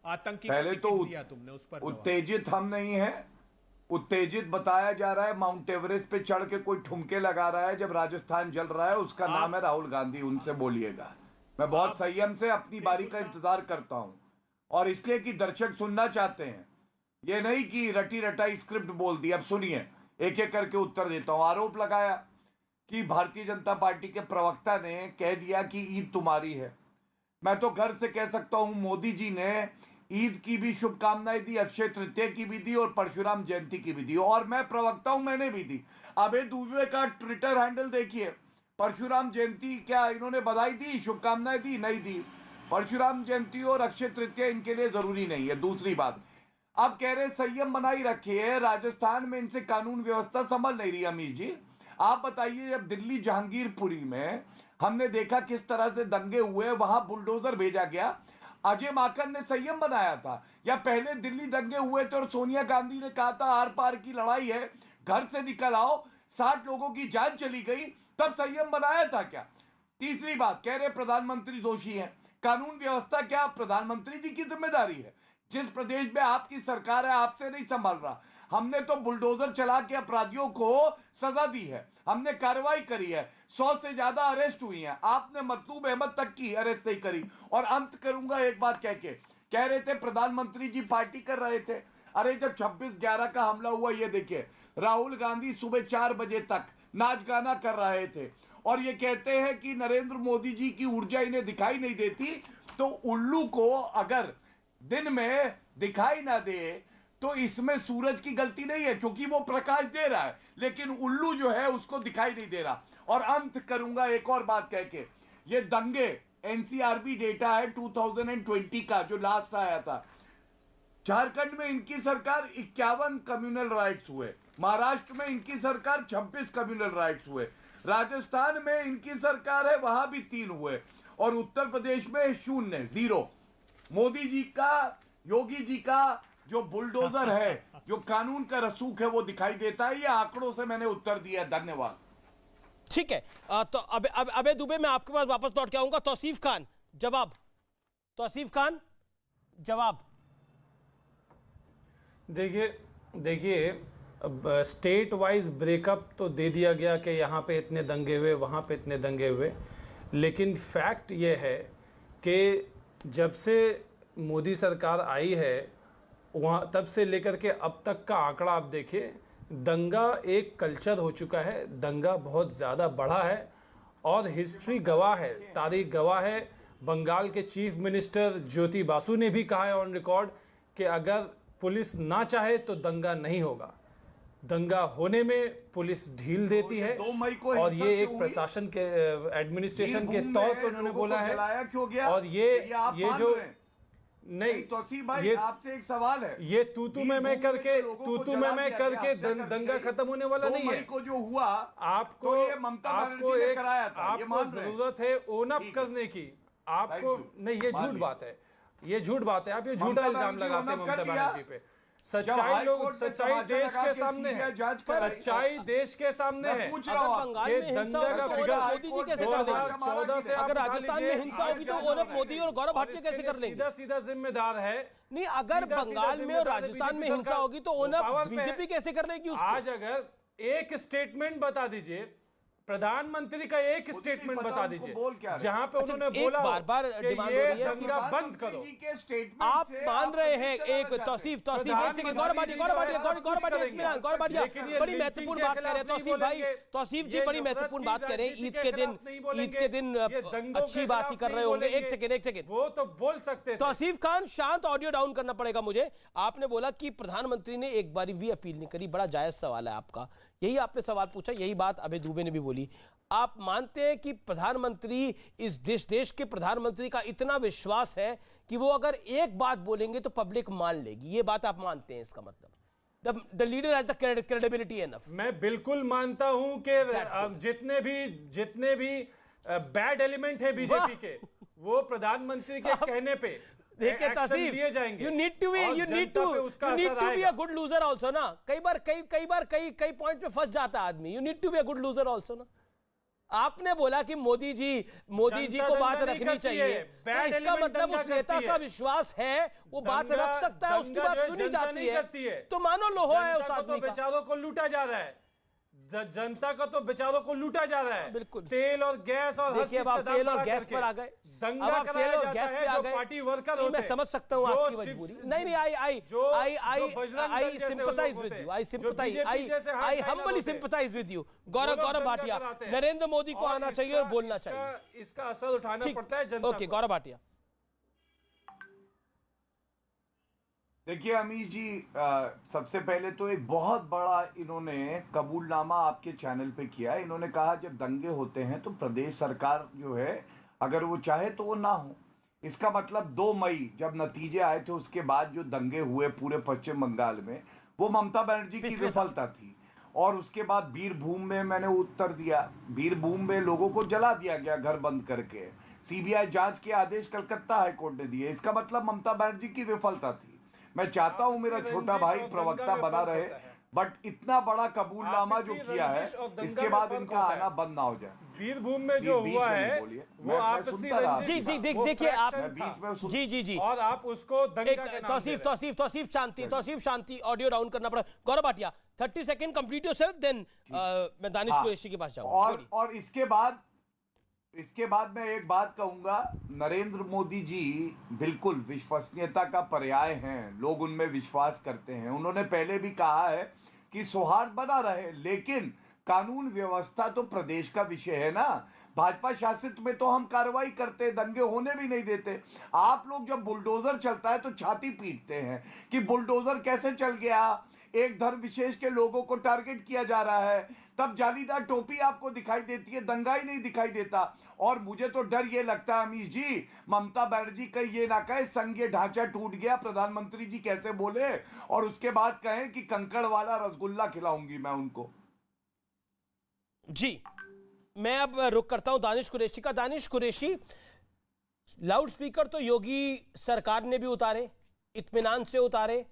आतंकी पहले तो दिया तुमने, उस पर उत्तेजित हम नहीं है। उत्तेजित बताया जा रहा है माउंट एवरेस्ट पे चढ़ के कोई ठुमके लगा रहा है जब राजस्थान जल रहा है, उसका नाम है राहुल गांधी। उनसे बोलिएगा। मैं बहुत संयम से अपनी बारी का इंतजार करता हूं, और इसलिए कि दर्शक सुनना चाहते हैं। ये नहीं कि रटी रटाई स्क्रिप्ट बोल दी। अब सुनिए, एक एक करके उत्तर देता हूं। आरोप लगाया कि भारतीय जनता पार्टी के प्रवक्ता ने कह दिया कि ईद तुम्हारी है। मैं तो घर से कह सकता हूं, मोदी जी ने ईद की भी शुभकामनाएं दी, अक्षय तृतीया की भी दी, और परशुराम जयंती की भी दी। और मैं प्रवक्ता हूं, मैंने भी दी। अबे दुबे का ट्विटर हैंडल देखिए। परशुराम जयंती क्या इन्होंने बधाई दी, शुभकामनाएं दी? नहीं दी। परशुराम जयंती और अक्षय तृतीया इनके लिए जरूरी नहीं है। दूसरी बात, अब कह रहे संयम बनाई रखिए, राजस्थान में इनसे कानून व्यवस्था संभल नहीं रही। अमीर जी आप बताइए, जब दिल्ली जहांगीरपुरी में हमने देखा किस तरह से दंगे हुए, वहां बुलडोजर भेजा गया, अजय माकन ने संयम बनाया था? या पहले दिल्ली दंगे हुए थे और सोनिया गांधी ने कहा था आर पार की लड़ाई है, घर से निकल आओ, 60 लोगों की जान चली गई, तब संयम बनाया था क्या? तीसरी बात, कह रहे प्रधानमंत्री दोषी हैं। कानून व्यवस्था क्या प्रधानमंत्री जी की जिम्मेदारी है? जिस प्रदेश में आपकी सरकार है, आपसे नहीं संभाल रहा। हमने तो बुलडोजर चला के अपराधियों को सजा दी है, हमने कार्रवाई करी है, 100 से ज्यादा अरेस्ट हुई हैं। आपने मतलूब अहमद तक की अरेस्ट नहीं करी। और अंत करूंगा एक बात कह रहे थे प्रधानमंत्री जी पार्टी कर रहे थे। अरे जब 26/11 का हमला हुआ, ये देखिए, राहुल गांधी सुबह 4 बजे तक नाच गाना कर रहे थे, और ये कहते हैं कि नरेंद्र मोदी जी की ऊर्जा इन्हें दिखाई नहीं देती। तो उल्लू को अगर दिन में दिखाई ना दे तो इसमें सूरज की गलती नहीं है, क्योंकि वो प्रकाश दे रहा है, लेकिन उल्लू जो है उसको दिखाई नहीं दे रहा। और अंत करूंगा एक और बात कह के, ये दंगे एनसीआरबी डेटा है 2020 का जो लास्ट आया था। झारखंड में इनकी सरकार 51 कम्युनल राइट्स हुए, महाराष्ट्र में इनकी सरकार 26 कम्युनल राइट्स हुए, राजस्थान में इनकी सरकार है वहां भी 3 हुए, और उत्तर प्रदेश में 0 0। मोदी जी का, योगी जी का जो बुलडोजर है, जो कानून का रसूख है, वो दिखाई देता है। ये आंकड़ों से मैंने उत्तर दिया। धन्यवाद। ठीक है, तो अबे दुबे मैं आपके पास वापस लौट के आऊंगा। तौसीफ खान जवाब। तौसीफ खान जवाब। देखिए स्टेट वाइज ब्रेकअप तो दे दिया गया कि यहाँ पे इतने दंगे हुए, वहाँ पे इतने दंगे हुए, लेकिन फैक्ट ये है कि जब से मोदी सरकार आई है वहाँ तब से लेकर के अब तक का आंकड़ा आप देखिए, दंगा एक कल्चर हो चुका है। दंगा बहुत ज़्यादा बढ़ा है, और हिस्ट्री गवाह है, तारीख गवाह है। बंगाल के चीफ मिनिस्टर ज्योति बासु ने भी कहा है ऑन रिकॉर्ड कि अगर पुलिस ना चाहे तो दंगा नहीं होगा। दंगा होने में पुलिस ढील देती है, और ये एक प्रशासन के एडमिनिस्ट्रेशन के तौर पर उन्होंने बोला है। और ये जो नहीं तौसीफ भाई, ये आपसे एक सवाल है, ये तूतू में करके दंगा खत्म होने वाला नहीं है। को जो हुआ आपको जरूरत है ओन अप करने की। आपको नहीं, ये झूठ बात है, ये झूठ बात है। आप ये झूठा इल्जाम लगाते हैं ममता बनर्जी पे। सच्चाई देश के सामने है, सच्चाई देश के सामने है। बंगाल में हिंसा होगी तो मोदी जी कैसे कर लेंगे? 2014 से अगर राजस्थान में हिंसा होगी तो मोदी और गौरव भाटिया कैसे कर लेंगे? सीधा जिम्मेदार है। नहीं, अगर बंगाल में और राजस्थान में हिंसा होगी तो बीजेपी कैसे कर लेगी उसको? आज अगर एक स्टेटमेंट बता दीजिए, प्रधानमंत्री का एक स्टेटमेंट पता बता उनको दीजिए बोल क्या रहे? जहां पे अच्छा, उन्होंने एक बोला हो बार-बार कि डिमांड ये हो रही है दंगा बंद करो। जी के स्टेटमेंट आप से मान आप रहे लोग हैं चला एक जाते हैं। तौसीफ एक सेकंड प्रधानमंत्री गौरव भाटिया जी जो है सब कुछ करेंगे। गौरव भाटिया लेकिन ये बड़ी लिंचिंग महत्वपूर्ण के बात कर रहे हैं खिलाफ तौसीफ नहीं भाई। बोलेंगे। तौसीफ जी ये बड़ी नफरत महत्वपूर्ण की बात कर रहे हैं राजनीति ईद के के दिन खिलाफ नहीं बोलेंगे। ईद के दिन ये दंगों अच्छी के बात ही खिलाफ कर रहे नहीं होंगे। एक बोलेंगे। सेकंड वो तो बोल सकते थे। तौसीफ खान शांत, ऑडियो डाउन करना पड़ेगा मुझे। आपने बोला कि प्रधानमंत्री ने एक बार भी अपील नहीं करी, बड़ा जायज सवाल है आपका, यही आपने सवाल पूछा, यही बात अभय दुबे ने भी बोली। आप मानते हैं कि प्रधानमंत्री इस देश के प्रधानमंत्री का इतना विश्वास है कि वो अगर एक बात बोलेंगे तो पब्लिक मान लेगी, ये बात आप मानते हैं? इसका मतलब the leader has the credibility enough. मैं बिल्कुल मानता हूं कि जितने भी बैड एलिमेंट है बीजेपी के वो प्रधानमंत्री के कहने पे देखिए एक्शन लिए जाएंगे। You need to be a good loser also ना। कई बार कई पॉइंट पे फंस जाता है आदमी। You need to be a good loser also ना। आपने बोला कि मोदी जी को बात रखनी चाहिए, तो इसका मतलब उस नेता का विश्वास है, वो बात रख सकता है, उसकी बात सुनी जाती है, तो मानो लोहा है उस आदमी का। बेचारों को लूटा जा रहा है, जनता का तो बेचारों को लूटा जा रहा है। बिल्कुल। तेल और गैस और हर चीज का दाम तेल और बढ़ा गैस करके पर आ गए, दंगा अब आप तेल कराया और जाता गैस है पे आ जो गए। पार्टी वर्कर नहीं, होते मैं हैं, समझ सकता हूँ जो आपकी शिव- मजबूरी। जो नहीं आई बजरंग दल जैसे sympathize लोग with होते you, हैं, I जो sympathize, BJP जैसे hard I liner humbly होते हैं। sympathize with you। वो गौरव लोग दंगा भाटिया, कराते हैं। नरेंद्र मोदी को और आना चाहिए और बोलना इसका- चाहिए। इसका असर उठाना पड़ता है जनता ओके, को। गौरव भाटिया। देखिए अमीर जी, सबसे पहले तो एक बहुत बड़ा इन्होंने कबूलनामा आपके चैनल पे किया। इन्होंने कहा जब दंगे होते हैं तो प्रदेश सरकार जो है अगर वो चाहे तो वो ना हो। इसका मतलब 2 मई जब नतीजे आए थे उसके बाद जो दंगे हुए पूरे पश्चिम बंगाल में, वो ममता बनर्जी की विफलता थी। और उसके बाद बीरभूम में मैंने उत्तर दिया, बीरभूम में लोगों को जला दिया गया घर बंद करके। सीबीआई जांच के आदेश कलकत्ता हाईकोर्ट ने दिए। इसका मतलब ममता बनर्जी की विफलता थी। मैं चाहता हूं मेरा छोटा भाई प्रवक्ता बना रहे, बट इतना बड़ा कबूलनामा जो किया है इसके बाद इनका आना बंद ना हो जाए। बीरभूम में जो हुआ है वो आपसी रंजिश था, वो देखिए आप फ्रैक्शन था। बीच में सुन- जी और आप उसको दंगा के नाम दे रहे हैं। तौसीफ शांति, ऑडियो डाउन करना पड़ा। Gaurav Bhatia 30 seconds complete yourself, then मैं दानिश कुरैशी के पास जाऊंगा। और इसके बाद मैं एक बात कहूंगा, नरेंद्र मोदी जी बिल्कुल विश्वसनीयता का पर्याय हैं, लोग उनमें विश्वास करते हैं। उन्होंने पहले भी कहा है कि सौहार्द बना रहे, लेकिन कानून व्यवस्था तो प्रदेश का विषय है ना। भाजपा शासित में तो हम कार्रवाई करते, दंगे होने भी नहीं देते। आप लोग जब बुलडोजर चलता है तो छाती पीटते हैं कि बुलडोजर कैसे चल गया, एक धर्म विशेष के लोगों को टारगेट किया जा रहा है, तब जालीदार टोपी आपको दिखाई देती है, दंगा ही नहीं दिखाई देता। और मुझे तो डर ये लगता है अमीश जी, ममता बनर्जी कहीं ये ना कहे संघीय ढांचा टूट गया, प्रधानमंत्री जी कैसे बोले और उसके बाद कहें कि कंकड़ वाला रसगुल्ला खिलाऊंगी मैं उनको। जी, मैं अब रुक करता हूं दानिश कुरैशी का। दानिश कुरैशी, लाउड स्पीकर तो योगी सरकार ने भी उतारे, इत्मीनान से उतारे,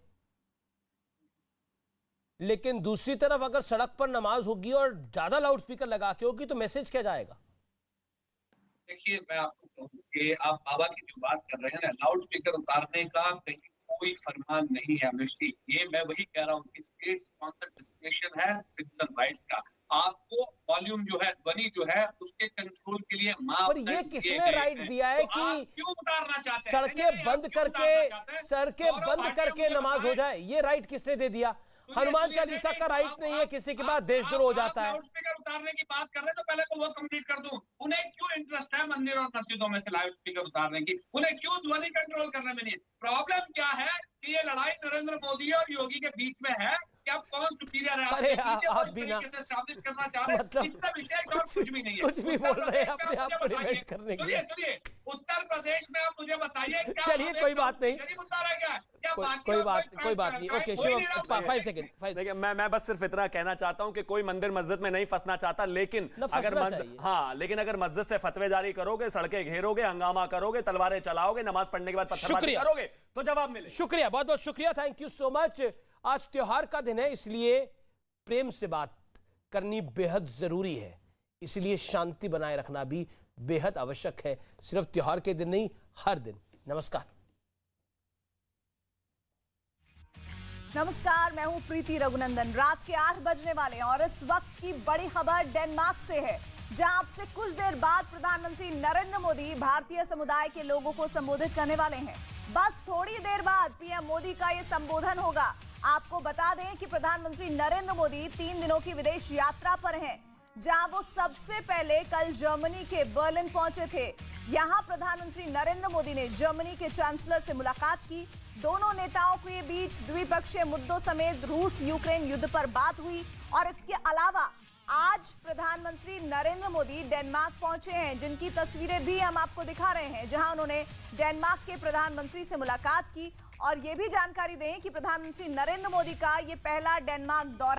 लेकिन दूसरी तरफ अगर सड़क पर नमाज होगी और ज्यादा लाउड स्पीकर लगा के होगी तो मैसेज क्या जाएगा? देखिए, मैं आपको कहूँ कि आप बाबा की जो बात कर रहे हैं ना, लाउड स्पीकर उतारने का कहीं कोई फरमान नहीं है अमित जी। ये मैं वही कह रहा हूँ कि स्टेट स्पॉन्सर्ड डिस्क्रिप्शन है सिटीजन राइट्स का। आपको वॉल्यूम जो है, ध्वनि जो है, उसके कंट्रोल के लिए पर ये किसने राइट दिया है कि क्यों उतारना चाहते हैं? सड़कें बंद करके नमाज हो जाए? ये राइट किसने दे दिया? हनुमान चालीसा का राइट नहीं है किसी के पास, देशद्रोह हो जाता है। लाउड स्पीकर उतारने की बात कर रहे हैं तो पहले तो वो कंप्लीट कर दूं। उन्हें क्यों इंटरेस्ट है मंदिरों और मस्जिदों में से लाउड स्पीकर उतारने की? उन्हें क्यों ध्वनि कंट्रोल करने में नहीं? प्रॉब्लम क्या है कि ये लड़ाई नरेंद्र मोदी और योगी के बीच में है कि अब कौन सुपीरियर है। अरे आप भी ना एस्टैब्लिश करना चाह रहे हैं, मतलब इसका विषय और कुछ भी नहीं है। कुछ भी बोल रहे हैं अपने आप को डिफेंड करने के लिए। सुनिए, उत्तर प्रदेश में आप मुझे बताइए क्या चलिए, कोई बात नहीं, उतारा गया क्या? कोई बात नहीं। Okay, Shiv 5 second. देखिए, मैं बस सिर्फ इतना कहना चाहता हूं कि कोई मंदिर मस्जिद में नहीं फंसना चाहता, लेकिन लेकिन अगर मस्जिद से फतवे जारी करोगे, सड़कें घेरोगे, हंगामा करोगे, तलवारें चलाओगे, नमाज पढ़ने के बाद पत्थरबाजी करोगे तो जवाब मिले। शुक्रिया, बहुत बहुत शुक्रिया, थैंक यू सो मच। आज त्योहार का दिन है, इसलिए प्रेम से बात करनी बेहद जरूरी है, इसलिए शांति बनाए रखना भी बेहद आवश्यक है, सिर्फ त्योहार के दिन नहीं, हर दिन। नमस्कार। नमस्कार, मैं हूं प्रीति रघुनंदन। रात के 8 बजने वाले हैं और इस वक्त की बड़ी खबर डेनमार्क से है, जहां अब से कुछ देर बाद प्रधानमंत्री नरेंद्र मोदी भारतीय समुदाय के लोगों को संबोधित करने वाले हैं। बस थोड़ी देर बाद पीएम मोदी का ये संबोधन होगा। आपको बता दें कि प्रधानमंत्री नरेंद्र मोदी 3 दिनों की विदेश यात्रा पर हैं, जहां वो सबसे पहले कल जर्मनी के बर्लिन पहुंचे थे। यहां प्रधानमंत्री नरेंद्र मोदी ने जर्मनी के चांसलर से मुलाकात की। दोनों नेताओं के बीच द्विपक्षीय मुद्दों समेत रूस यूक्रेन युद्ध पर बात हुई और इसके अलावा आज प्रधानमंत्री नरेंद्र मोदी डेनमार्क पहुंचे हैं, जिनकी तस्वीरें भी हम आपको दिखा रहे हैं, जहां उन्होंने डेनमार्क के प्रधानमंत्री से मुलाकात की। और ये भी जानकारी दें कि प्रधानमंत्री नरेंद्र मोदी का ये पहला डेनमार्क दौरा